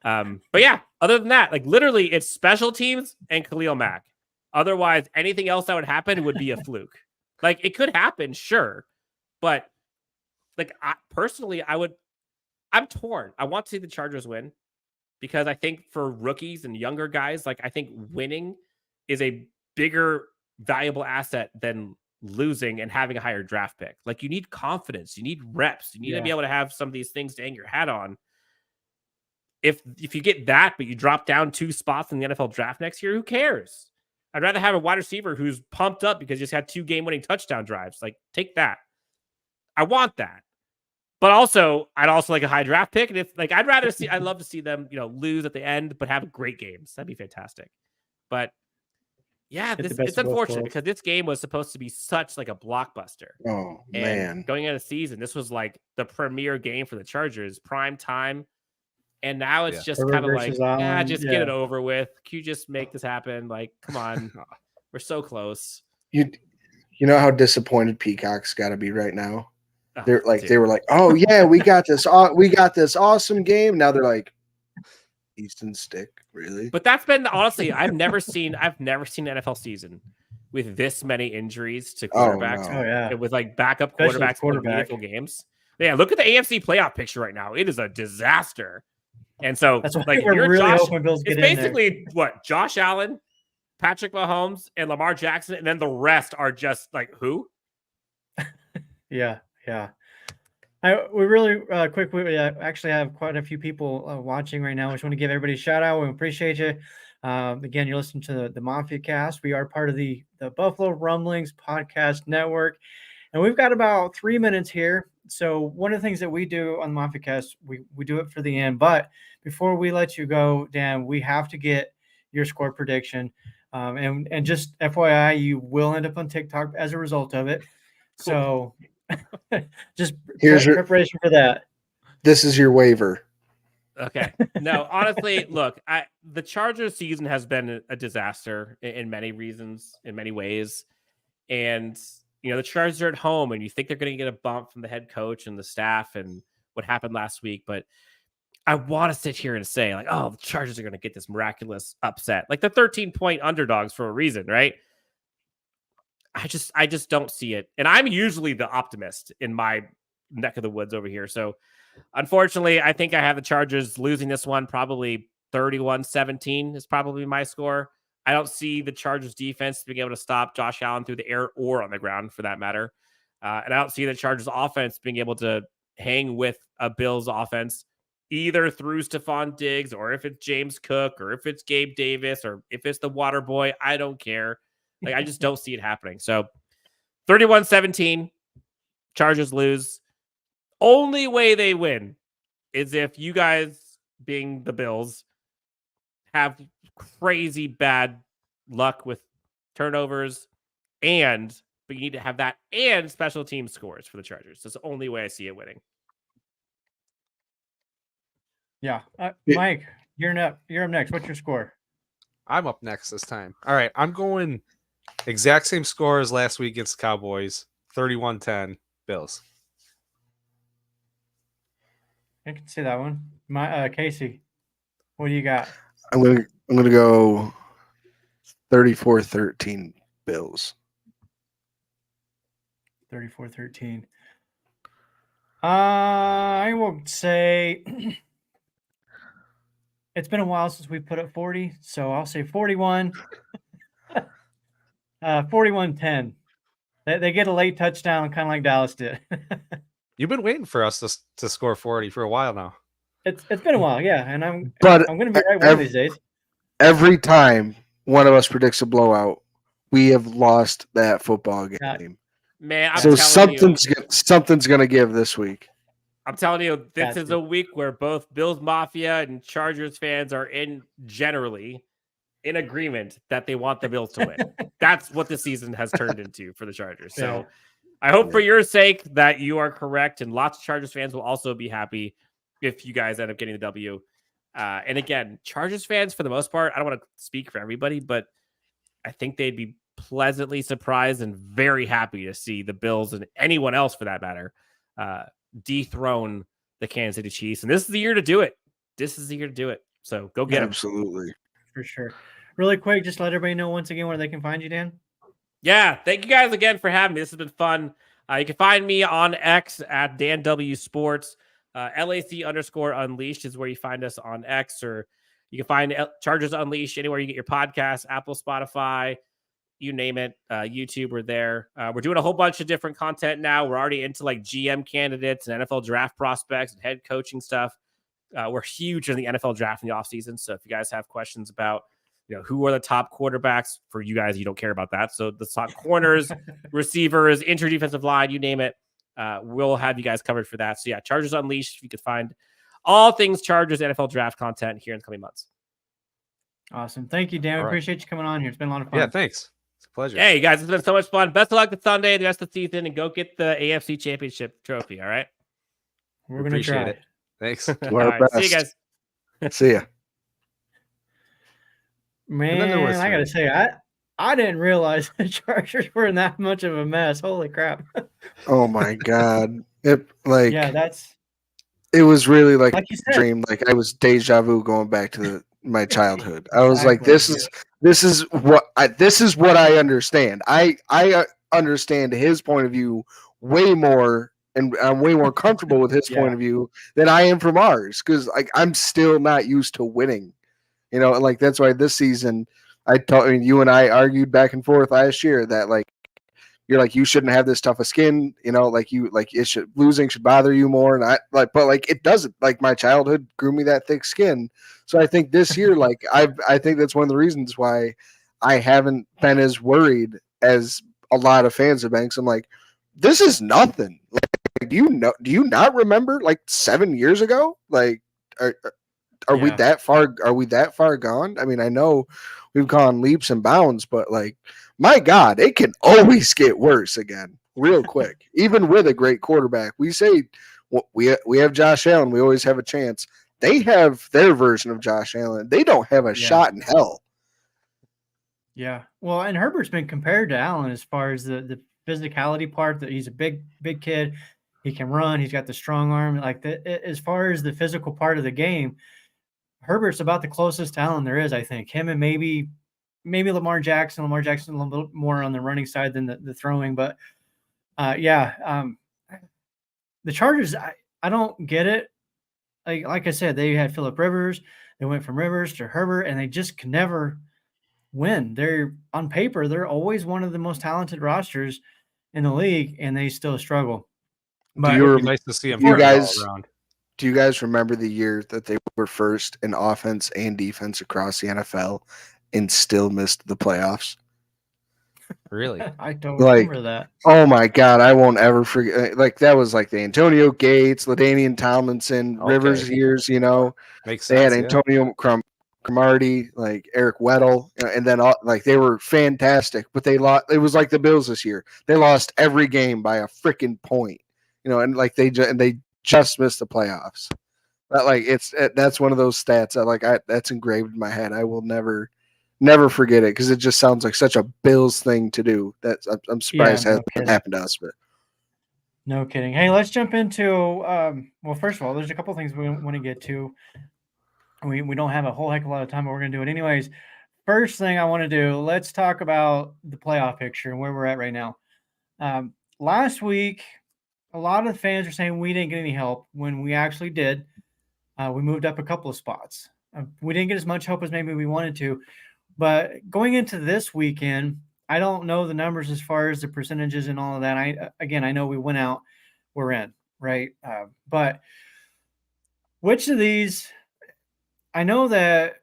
But yeah, other than that, like literally it's special teams and Khalil Mack. Otherwise, anything else that would happen would be a fluke. Like it could happen, sure. But like I'm torn. I want to see the Chargers win because I think for rookies and younger guys, like I think winning is a bigger valuable asset than losing and having a higher draft pick. Like you need confidence, you need reps, you need to be able to have some of these things to hang your hat on. If you get that, but you drop down 2 spots in the NFL draft next year, who cares? I'd rather have a wide receiver who's pumped up because he just had 2 game-winning touchdown drives. Like, take that. I want that. But also, I'd also like a high draft pick. And I'd love to see them, lose at the end, but have great games. That'd be fantastic. But yeah, it's unfortunate because this game was supposed to be such like a blockbuster. Oh, and man. Going into the season, this was like the premier game for the Chargers, prime time. And now it's just kind of like, get it over with. Can you just make this happen? Like, come on. We're so close. You know how disappointed Peacock's got to be right now? They were like, oh yeah, we got this awesome game. Now they're like, Easton Stick, really? But that's been honestly, I've never seen an NFL season with this many injuries to quarterbacks. Oh, yeah. With like backup quarterbacks in meaningful games. Yeah, look at the AFC playoff picture right now. It is a disaster. And so that's why like we're really hoping Bills get it's basically what Josh Allen, Patrick Mahomes, and Lamar Jackson, and then the rest are just like who? Yeah. We really quick. We actually have quite a few people watching right now. I just want to give everybody a shout out. We appreciate you. Again, you're listening to the Mafia Cast. We are part of the Buffalo Rumblings Podcast Network, and we've got about 3 minutes here. So one of the things that we do on the Mafia Cast, we do it for the end. But before we let you go, Dan, we have to get your score prediction. And just FYI, you will end up on TikTok as a result of it. So just here's preparation for that. This is your waiver. Okay. No, honestly, look, the Chargers season has been a disaster in many reasons, in many ways. And the Chargers are at home and you think they're going to get a bump from the head coach and the staff and what happened last week. But I want to sit here and say like, oh, the Chargers are going to get this miraculous upset. Like the 13-point underdogs for a reason, right? I just don't see it. And I'm usually the optimist in my neck of the woods over here. So unfortunately, I think I have the Chargers losing this one. Probably 31-17 is probably my score. I don't see the Chargers defense being able to stop Josh Allen through the air or on the ground for that matter. And I don't see the Chargers offense being able to hang with a Bills offense either through Stephon Diggs or if it's James Cook or if it's Gabe Davis or if it's the water boy. I don't care. Like, I just don't see it happening. So 31-17, Chargers lose. Only way they win is if you guys, being the Bills, have crazy bad luck with turnovers but you need to have that and special team scores for the Chargers. That's the only way I see it winning. Yeah. Mike, you're up next. What's your score? I'm up next this time. All right. I'm going exact same score as last week against the Cowboys. 31-10 Bills. I can see that one. Casey, what do you got? I'm gonna go 34-13 Bills. 34-13. I will say it's been a while since we put up 40, so I'll say 41. 41-10. They get a late touchdown, kind of like Dallas did. You've been waiting for us to score 40 for a while now. It's been a while, yeah, and I'm going to be right one of these days. Every time one of us predicts a blowout, we have lost that football game. Man, something's going to give this week. I'm telling you, this is a week where both Bills Mafia and Chargers fans are generally in agreement that they want the Bills to win. That's what the season has turned into for the Chargers. So I hope for your sake that you are correct, and lots of Chargers fans will also be happy if you guys end up getting the W. And again, Chargers fans, for the most part, I don't want to speak for everybody, but I think they'd be pleasantly surprised and very happy to see the Bills and anyone else for that matter dethrone the Kansas City Chiefs. And this is the year to do it. This is the year to do it. So go get them. Absolutely. For sure. Really quick, just let everybody know once again where they can find you, Dan. Yeah, thank you guys again for having me. This has been fun. You can find me on X at Dan W Sports. LAC_Unleashed is where you find us on X, or you can find Chargers Unleashed anywhere you get your podcasts, Apple, Spotify, you name it. YouTube, we're there. We're doing a whole bunch of different content now. We're already into like GM candidates and NFL draft prospects and head coaching stuff. We're huge in the NFL draft in the offseason. So if you guys have questions about, who are the top quarterbacks for you guys, you don't care about that. So the top corners, receivers, interior defensive line, you name it. We'll have you guys covered for that. So yeah, Chargers Unleashed. You can find all things Chargers NFL draft content here in the coming months. Awesome. Thank you, Dan. We appreciate you coming on here. It's been a lot of fun. Yeah, thanks. It's a pleasure. Hey, guys, it's been so much fun. Best of luck this Sunday, the rest of the season, and go get the AFC Championship trophy, all right? We're going to try it. Thanks. All right, see you guys. See ya. Man, I got to say, I didn't realize the Chargers were in that much of a mess. Holy crap. Oh, my God. It was really like you said, a dream. Like I was deja vu going back to my childhood. I was like, this is what I understand. I understand his point of view way more, and I'm way more comfortable with his point of view than I am from ours, because like I'm still not used to winning. And like that's why this season you and I argued back and forth last year that like you're like, you shouldn't have this tough a skin, losing should bother you more. And but it doesn't. Like my childhood grew me that thick skin. So I think this year, like I think that's one of the reasons why I haven't been as worried as a lot of fans have been. 'Cause I'm like, this is nothing. Like, do you not remember like 7 years ago? Like, are we that far? Are we that far gone? I mean, I know we've gone leaps and bounds, but like, my God, it can always get worse again, real quick. Even with a great quarterback, we say we have Josh Allen. We always have a chance. They have their version of Josh Allen. They don't have a shot in hell. Yeah. Well, and Herbert's been compared to Allen as far as the physicality part, that he's a big kid. He can run. He's got the strong arm. Like as far as the physical part of the game, Herbert's about the closest to Allen there is, I think. Him and maybe Lamar Jackson. Lamar Jackson a little bit more on the running side than the throwing. But, the Chargers, I don't get it. Like I said, they had Phillip Rivers. They went from Rivers to Herbert, and they just can never win. They're on paper, they're always one of the most talented rosters in the league, and they still struggle. But it would be nice to see them. Do you guys remember the year that they were first in offense and defense across the NFL and still missed the playoffs? Really? I don't remember that. Oh my God, I won't ever forget. Like that was like the Antonio Gates, LaDainian Tomlinson, Rivers years. Makes sense. They had Antonio Cromartie, like Eric Weddle, and then they were fantastic. But they lost. It was like the Bills this year. They lost every game by a freaking point. And like they just missed the playoffs. But that's one of those stats that that's engraved in my head. I will never forget it, because it just sounds like such a Bills thing to do. I'm surprised it hasn't happened to us. But no kidding. Hey, let's jump into well, first of all, there's a couple things we want to get to. We don't have a whole heck of a lot of time, but we're going to do it anyways. First thing I want to do, let's talk about the playoff picture and where we're at right now. Last week, a lot of fans are saying we didn't get any help when we actually did. We moved up a couple of spots. We didn't get as much help as maybe we wanted to. But going into this weekend, I don't know the numbers as far as the percentages and all of that. I know we went out, we're in, right? But which of these, I know that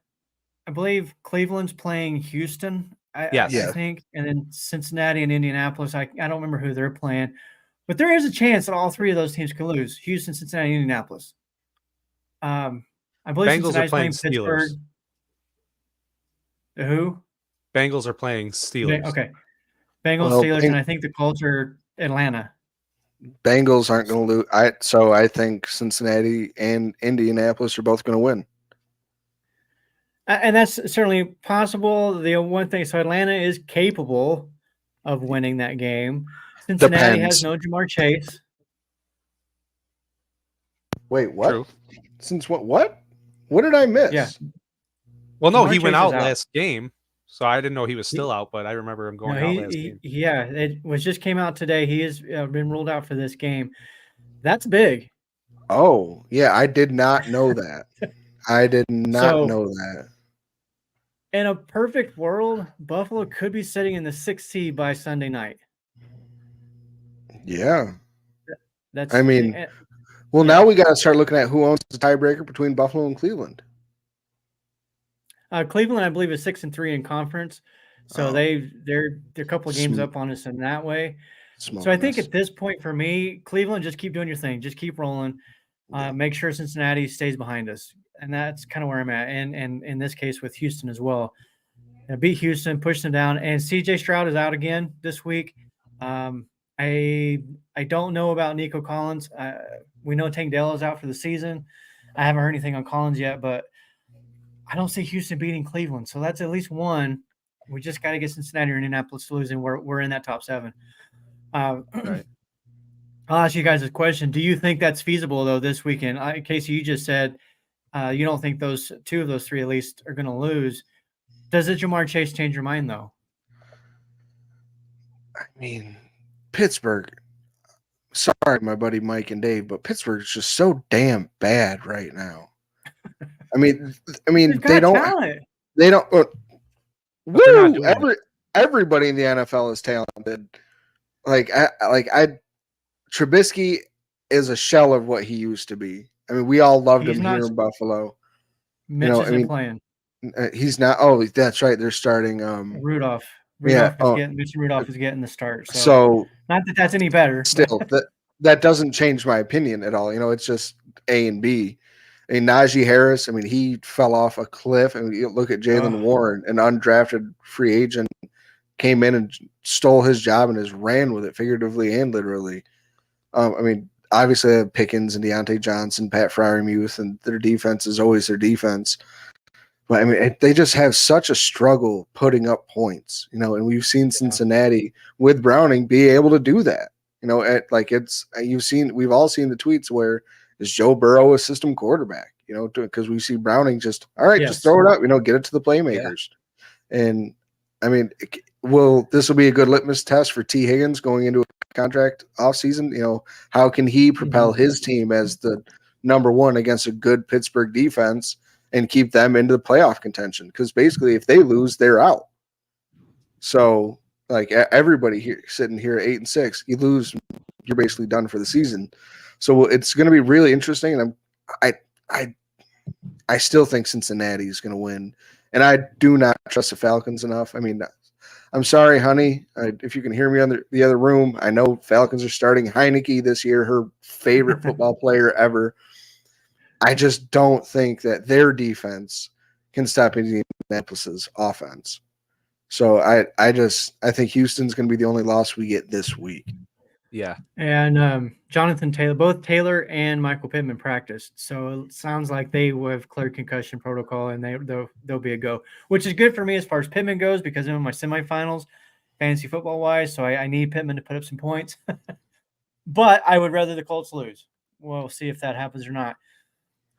I believe Cleveland's playing Houston, I think, and then Cincinnati and Indianapolis. I don't remember who they're playing, but there is a chance that all three of those teams can lose: Houston, Cincinnati, and Indianapolis. I believe Bengals are playing Steelers. Pittsburgh. Who? Bengals are playing Steelers. Okay. Bengals, Steelers, and I think the Colts are Atlanta. Bengals aren't going to lose. So I think Cincinnati and Indianapolis are both going to win. And that's certainly possible. The one thing, so Atlanta is capable of winning that game. Cincinnati has Depends. no Jamar Chase. Wait, what? True. Since what? What? What did I miss? Yeah. Well, no, Jamar he went Chase is out out. last game, so I didn't know he was still out, but I remember him going No, out last game. yeah, it was just came out today. He has been ruled out for this game. That's big. Oh, yeah, I did not know that. I did not So- know that. In a perfect world, Buffalo could be sitting in the 6th seed by Sunday night. Yeah. That's I mean, eh, well, yeah. now we got to start looking at who owns the tiebreaker between Buffalo and Cleveland. Cleveland, I believe, is 6-3 in conference, so Oh. they're a couple of games Sm- up on us in that way. Smoking So I think us. at this point for me, Cleveland, just keep doing your thing, just keep rolling. Make sure Cincinnati stays behind us, and that's kind of where I'm at. And in this case with Houston as well, beat Houston, push them down. And CJ Stroud is out again this week. I don't know about Nico Collins. We know Tank Dell is out for the season. I haven't heard anything on Collins yet, but I don't see Houston beating Cleveland. So that's at least one. We just got to get Cincinnati or Indianapolis to lose, and we're in that top 7. Right. I'll ask you guys a question. Do you think that's feasible, though, this weekend? Casey, you just said you don't think those 2 of those 3 at least are going to lose. Does it Jamar Chase change your mind, though? I mean, Pittsburgh. Sorry, my buddy Mike and Dave, but Pittsburgh's just so damn bad right now. I mean, They've got they don't. talent. They don't. But they're not Woo! doing Everybody in the NFL is talented. Trubisky is a shell of what he used to be. I mean, we all loved He's him not- here in Buffalo. Mitch know, I isn't mean, playing. He's not. Oh, that's right. They're starting. Rudolph. Yeah, Mitch Rudolph is getting the start. So Not that that's any better. still, that doesn't change my opinion at all. It's just A and B. I mean, Najee Harris. I mean, he fell off a cliff. And you look at Jalen Warren, an undrafted free agent, came in and stole his job and has ran with it figuratively and literally. I mean, obviously they have Pickens and Deontay Johnson, Pat Freiermuth, and their defense is always their defense. But I mean, they just have such a struggle putting up points, and we've seen Cincinnati with Browning be able to do that. We've all seen the tweets where is Joe Burrow a system quarterback, because we see Browning just, all right, just throw it up, get it to the playmakers. Yeah. And I mean, this will be a good litmus test for T. Higgins going into a contract offseason. How can he propel his team as the number 1 against a good Pittsburgh defense and keep them into the playoff contention? Because basically, if they lose, they're out. So, everybody here sitting here at 8-6, you lose, you're basically done for the season. So it's going to be really interesting, and I still think Cincinnati is going to win, and I do not trust the Falcons enough. I mean, I'm sorry, honey, if you can hear me on the other room. I know Falcons are starting Heineke this year, her favorite football player ever. I just don't think that their defense can stop Indianapolis's offense. So I think Houston's going to be the only loss we get this week. Yeah. And Jonathan Taylor, both Taylor and Michael Pittman practiced. So it sounds like they have cleared concussion protocol and they'll be a go, which is good for me as far as Pittman goes because I'm in my semifinals, fantasy football wise. So I need Pittman to put up some points. But I would rather the Colts lose. We'll see if that happens or not.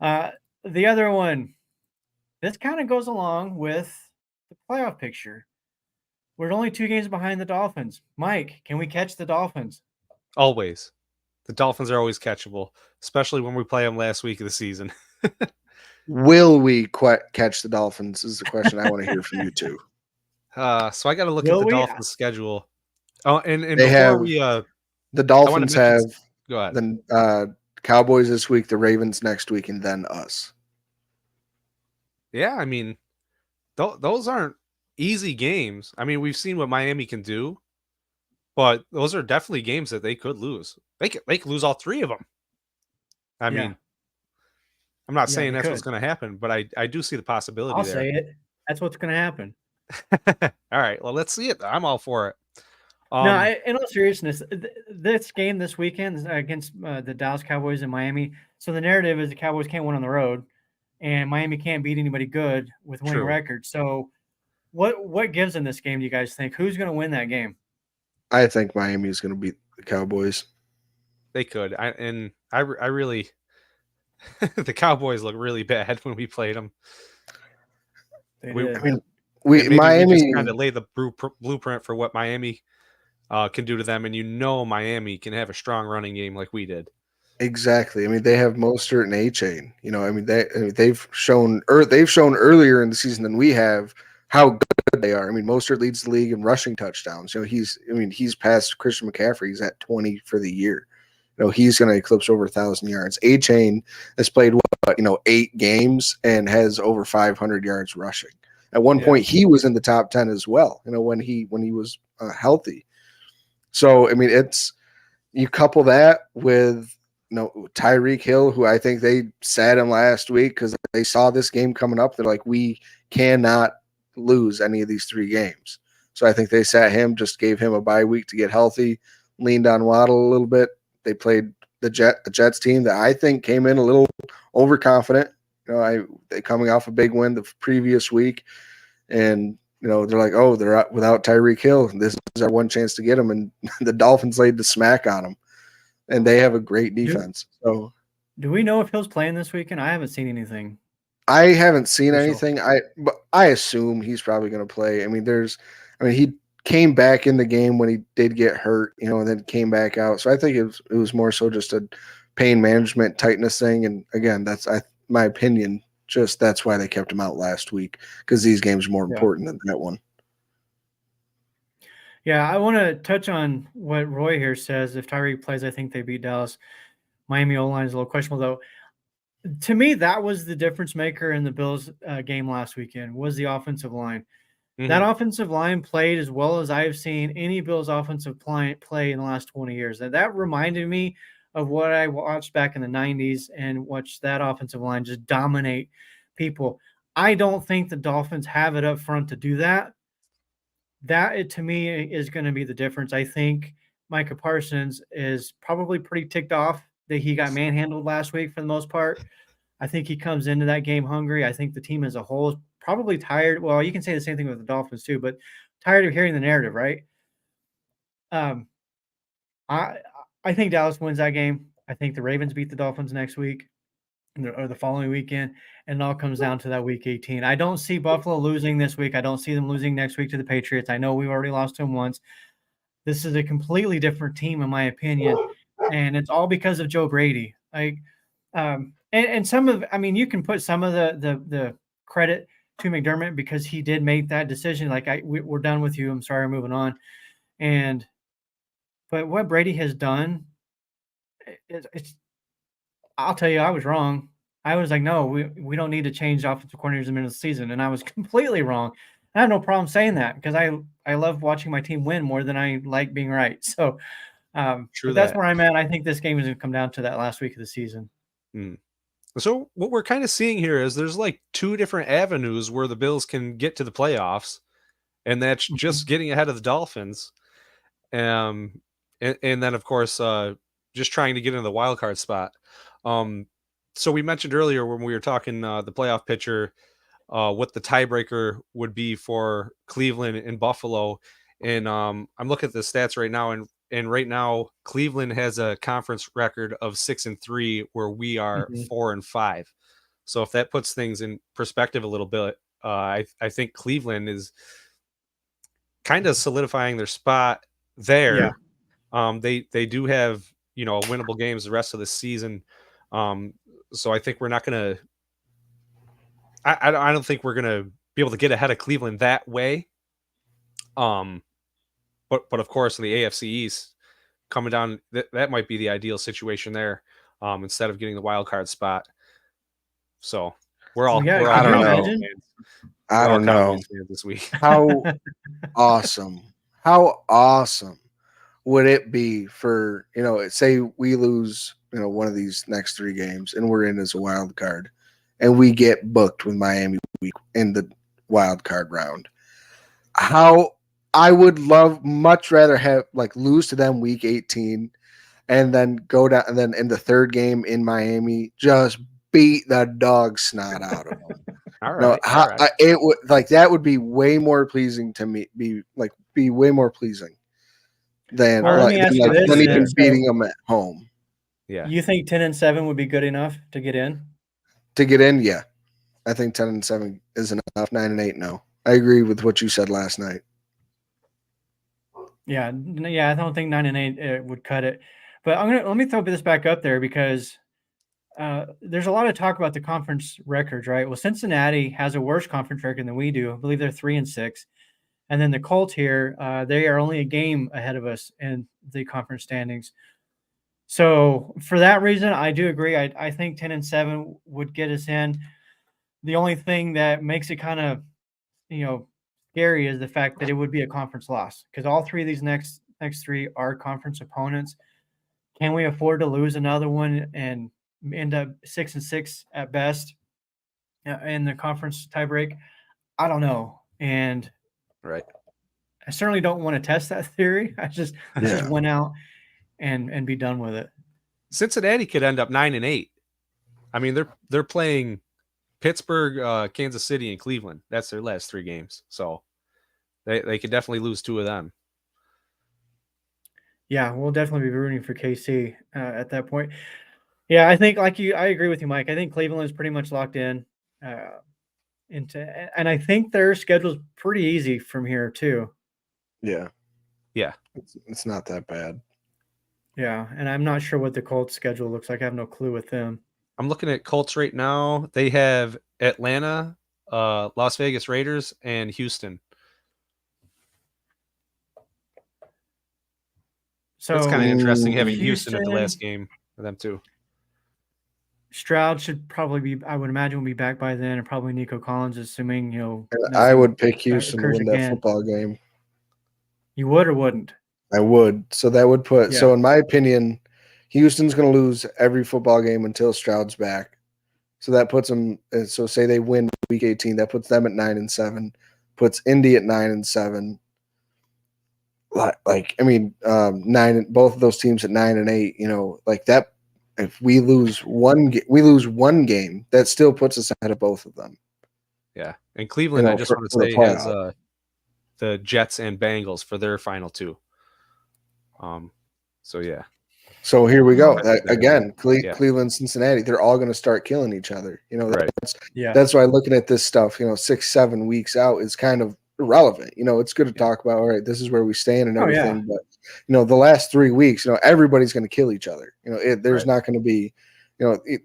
The other one, this kind of goes along with the playoff picture. We're only 2 games behind the Dolphins. Mike, can we catch the Dolphins? Always. The Dolphins are always catchable, especially when we play them last week of the season. Will we catch the Dolphins is the question I want to hear from you two. So I got to look at the Dolphins schedule. Oh, and they before have, we the Dolphins have go ahead. The Cowboys this week, the Ravens next week, and then us. Yeah, I mean, those aren't easy games. I mean, we've seen what Miami can do, but those are definitely games that they could lose. They could lose all 3 of them. I mean, I'm not saying that's what's going to happen, but I do see the possibility I'll there. say it. That's what's going to happen. All right. Well, let's see it. I'm all for it. In all seriousness, this game this weekend against the Dallas Cowboys in Miami. So the narrative is the Cowboys can't win on the road. and Miami can't beat anybody good with winning True. records. So what gives in this game, do you guys think? Who's going to win that game? I think Miami is going to beat the Cowboys. They could. I really the Cowboys look really bad when we played them. They We- did. I mean, We Miami just kind of lay the blueprint for what Miami can do to them, and Miami can have a strong running game like we did. exactly. I mean, they have Mostert and A-Chain. You know, I mean, they've shown earlier in the season than we have how good they are. I mean, Mostert leads the league in rushing touchdowns. You know, he's passed Christian McCaffrey. He's at 20 for the year. You know, he's going to eclipse over 1,000 yards. A-Chain has played 8 games and has over 500 yards rushing. At one point, he was in the top 10 as well. You know, when he was healthy. So I mean, you couple that with Tyreek Hill, who I think they sat him last week because they saw this game coming up. They're like, we cannot lose any of these 3 games. So I think they sat him, just gave him a bye week to get healthy, leaned on Waddle a little bit. They played the Jets team that I think came in a little overconfident. You know, they coming off a big win the previous week, and they're like, oh, they're out without Tyreek Hill. This is our one chance to get him, and the Dolphins laid the smack on them, and they have a great defense. So, do we know if Hill's playing this weekend? I haven't seen anything. I haven't seen Official. anything. But I assume he's probably going to play. I mean, he came back in the game when he did get hurt, and then came back out. So I think it was more so just a pain management tightness thing. And again, that's my opinion. Just that's why they kept him out last week, because these games are more important than that one. Yeah, I want to touch on what Roy here says. If Tyreek plays, I think they beat Dallas. Miami O-line is a little questionable, though. To me, that was the difference maker in the Bills game last weekend, was the offensive line. Mm-hmm. That offensive line played as well as I've seen any Bills offensive play in the last 20 years. That reminded me of what I watched back in the 90s and watched that offensive line just dominate people. I don't think the Dolphins have it up front to do that. That, to me, is going to be the difference. I think Micah Parsons is probably pretty ticked off that he got manhandled last week for the most part. I think he comes into that game hungry. I think the team as a whole is probably tired. Well, you can say the same thing with the Dolphins too, but tired of hearing the narrative, right? I think Dallas wins that game. I think the Ravens beat the Dolphins next week or the following weekend, and it all comes down to that week 18. I don't see Buffalo losing this week. I don't see them losing next week to the Patriots. I know we've already lost to them once. This is a completely different team, in my opinion, and it's all because of Joe Brady. And some of, I mean, you can put some of the credit to McDermott because he did make that decision. Like, we're done with you. I'm sorry, moving on. But what Brady has done, I'll tell you, I was wrong. I was like, no, we don't need to change offensive coordinators in the middle of the season, and I was completely wrong. I have no problem saying that because I love watching my team win more than I like being right. So, that's where I'm at. I think this game is going to come down to that last week of the season. So what we're kind of seeing here is there's like 2 different avenues where the Bills can get to the playoffs, and that's just getting ahead of the Dolphins. And then, of course, just trying to get into the wild card spot. So we mentioned earlier when we were talking the playoff picture, what the tiebreaker would be for Cleveland and Buffalo. And I'm looking at the stats right now, and right now Cleveland has a conference record of 6-3, where we are 4-5. So if that puts things in perspective a little bit, I think Cleveland is kind of solidifying their spot there. Yeah. They do have, winnable games the rest of the season. So I think we're not going to, I don't think we're going to be able to get ahead of Cleveland that way. But of course, the AFC East coming down, that might be the ideal situation there, instead of getting the wild card spot. So we're all, I don't know this week. How awesome would it be for, say we lose, one of these next 3 games and we're in as a wild card and we get booked with Miami week in the wild card round. How I would much rather have lose to them week 18 and then go down, and then in the 3rd game in Miami, just beat the dog snot out of them. All No, right. All right. it would like that would be way more pleasing to me. Be way more pleasing than Well, let me ask you this than even then. beating them at home. Yeah. You think 10-7 would be good enough to get in? To get in, yeah, I think 10-7 is enough. 9-8, no. I agree with what you said last night. Yeah, I don't think 9-8 would cut it. But let me throw this back up there because there's a lot of talk about the conference records, right? Well, Cincinnati has a worse conference record than we do. I believe they're 3-6, and then the Colts here, they are only a game ahead of us in the conference standings. So for that reason, I do agree. I think 10-7 would get us in. The only thing that makes it kind of, scary is the fact that it would be a conference loss because all three of these next three are conference opponents. Can we afford to lose another one and end up 6-6 at best in the conference tiebreak? I don't know. And Right. I certainly don't want to test that theory. Let's just win out and be done with it. Cincinnati could end up 9-8. I mean, they're playing Pittsburgh, Kansas City, and Cleveland. That's their last 3 games. So they could definitely lose 2 of them. Yeah, we'll definitely be rooting for KC at that point. Yeah, I think I agree with you, Mike. I think Cleveland is pretty much locked in and I think their schedule's pretty easy from here too. Yeah. Yeah. It's not that bad. Yeah, and I'm not sure what the Colts schedule looks like. I have no clue with them. I'm looking at Colts right now. They have Atlanta, Las Vegas Raiders, and Houston. So it's kind of interesting having Houston at the last game for them too. Stroud should probably be, I would imagine, will be back by then, and probably Nico Collins, assuming I would pick Houston to win that again. football game. You would or wouldn't? I would. So that would put. Yeah. So in my opinion, Houston's going to lose every football game until Stroud's back. So that puts them. So say they win week 18, that puts them at 9-7, puts Indy at 9-7. Like I mean, 9. Both of those teams at 9-8. You know, like that. If we lose one game, that still puts us ahead of both of them. Yeah, and Cleveland, I just want to say, has the Jets and Bengals for their final 2. So yeah. So here we go again. Cleveland, Cincinnati, they're all going to start killing each other. You know, that's why looking at this stuff, 6-7 weeks out is kind of irrelevant. You know, it's good to talk about. All right, this is where we stand and everything, but the last 3 weeks, everybody's going to kill each other. There's not going to be,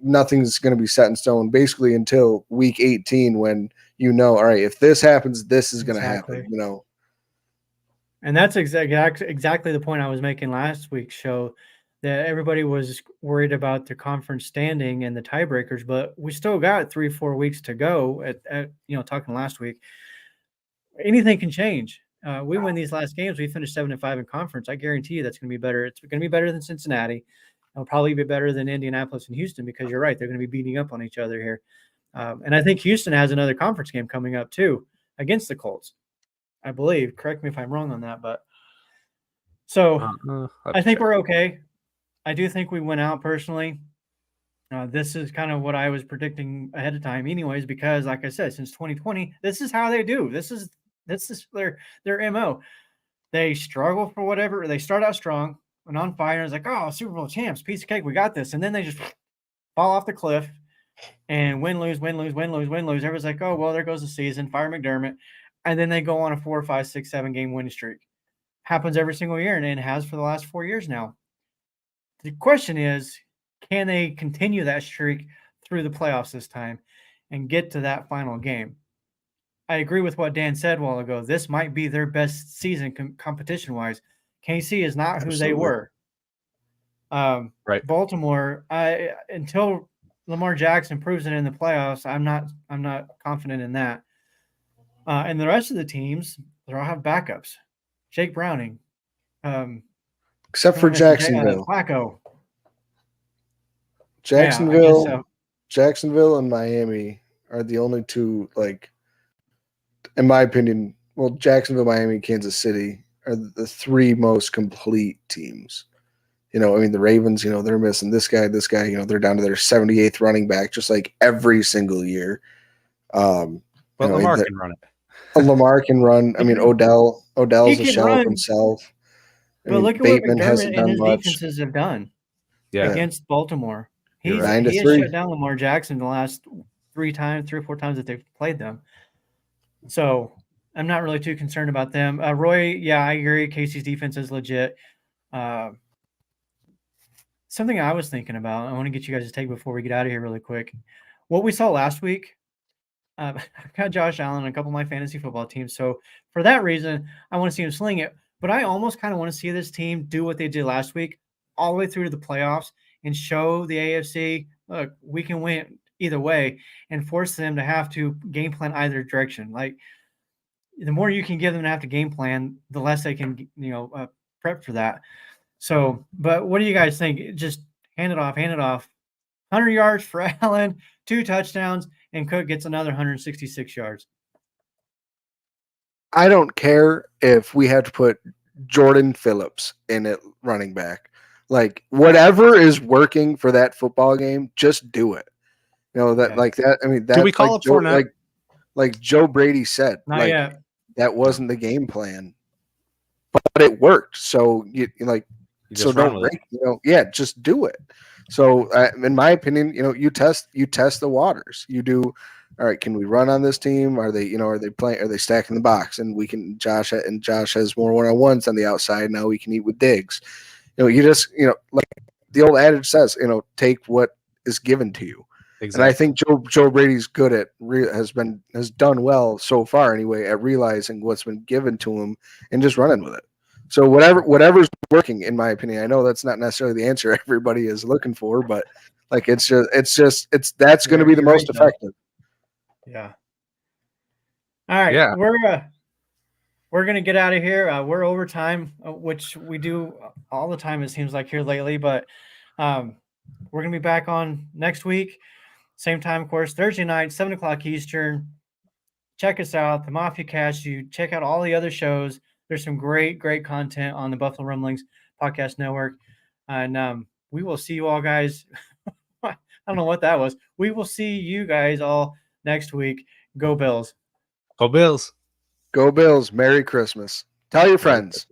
nothing's going to be set in stone basically until week 18 when all right, if this happens, this is going to happen. And that's exactly the point I was making last week's show, that everybody was worried about the conference standing and the tiebreakers, but we still got 3-4 weeks to go at talking last week. Anything can change. We win these last games. We finish 7-5 in conference. I guarantee you that's going to be better. It's going to be better than Cincinnati. It'll probably be better than Indianapolis and Houston because you're right. They're going to be beating up on each other here. And I think Houston has another conference game coming up too against the Colts, I believe. Correct me if I'm wrong on that, but I think we're okay. I do think we went out personally. This is kind of what I was predicting ahead of time anyways, because like I said, since 2020, this is how they do. This is their MO. They struggle for whatever. They start out strong and on fire. It's like, oh, Super Bowl champs, piece of cake, we got this. And then they just fall off the cliff and win, lose. Everyone's like, oh, well, there goes the season. Fire McDermott. And then they go on a 4, 5, 6, 7 game winning streak. Happens every single year, and it has for the last 4 years now. The question is, can they continue that streak through the playoffs this time and get to that final game? I agree with what Dan said a while ago. This might be their best season competition-wise. KC is not who they were. Right. Baltimore, until Lamar Jackson proves it in the playoffs, I'm not confident in that. And the rest of the teams, they all have backups. Jake Browning. Except for Jacksonville. Flacco. Jacksonville and Miami are the only two, in my opinion, Jacksonville, Miami, Kansas City are the 3 most complete teams You know, I mean, the Ravens, you know, they're missing this guy, you know, they're down to their 78th running back just like every single year. But you know, Lamar can run it. Lamar can run. I mean, Odell's a shell of himself. I But mean, look at Bateman what hasn't McDermott and done his much. defenses have done Yeah. against Baltimore. You're right. He has 9-3. shut down Lamar Jackson the last 3 or 4 times that they've played them. So I'm not really too concerned about them. Roy, yeah, I agree. Casey's defense is legit. Something I was thinking about, I want to get you guys to take before we get out of here really quick. What we saw last week, I've got Josh Allen on a couple of my fantasy football teams. So for that reason, I want to see him sling it. But I almost kind of want to see this team do what they did last week, all the way through to the playoffs, and show the AFC, look, we can win either way, and force them to have to game plan either direction. Like, the more you can give them to have to game plan, the less they can, prep for that. So, but what do you guys think? Just hand it off. 100 yards for Allen, 2 touchdowns, and Cook gets another 166 yards. I don't care if we had to put Jordan Phillips in it running back. Like, whatever is working for that football game, just do it. You know, that like that. I mean, that. Do we call like it Fournette? Like Joe Brady said, Not like yet. that wasn't the game plan, but it worked. So You so just run don't with break, just do it. So in my opinion, you test the waters. You do. All right, can we run on this team? Are they playing? Are they stacking the box? And we can. Josh has more one-on-ones on the outside. Now we can eat with Diggs. You just like the old adage says, take what is given to you. Exactly. And I think Joe Brady's good at has done well so far anyway at realizing what's been given to him and just running with it. So whatever's working, in my opinion, I know that's not necessarily the answer everybody is looking for, but like that's going to be the most effective. Yeah. All right. Yeah. We're gonna get out of here. We're overtime, which we do all the time, it seems like, here lately. But we're gonna be back on next week, same time, of course, Thursday night, 7:00 Eastern. Check us out, the Mafia Cast. You check out all the other shows. There's some great content on the Buffalo Rumblings Podcast Network, and we will see you all, guys. I don't know what that was. We will see you guys all next week. Go Bills. Go Bills. Go Bills. Merry Christmas. Tell your friends.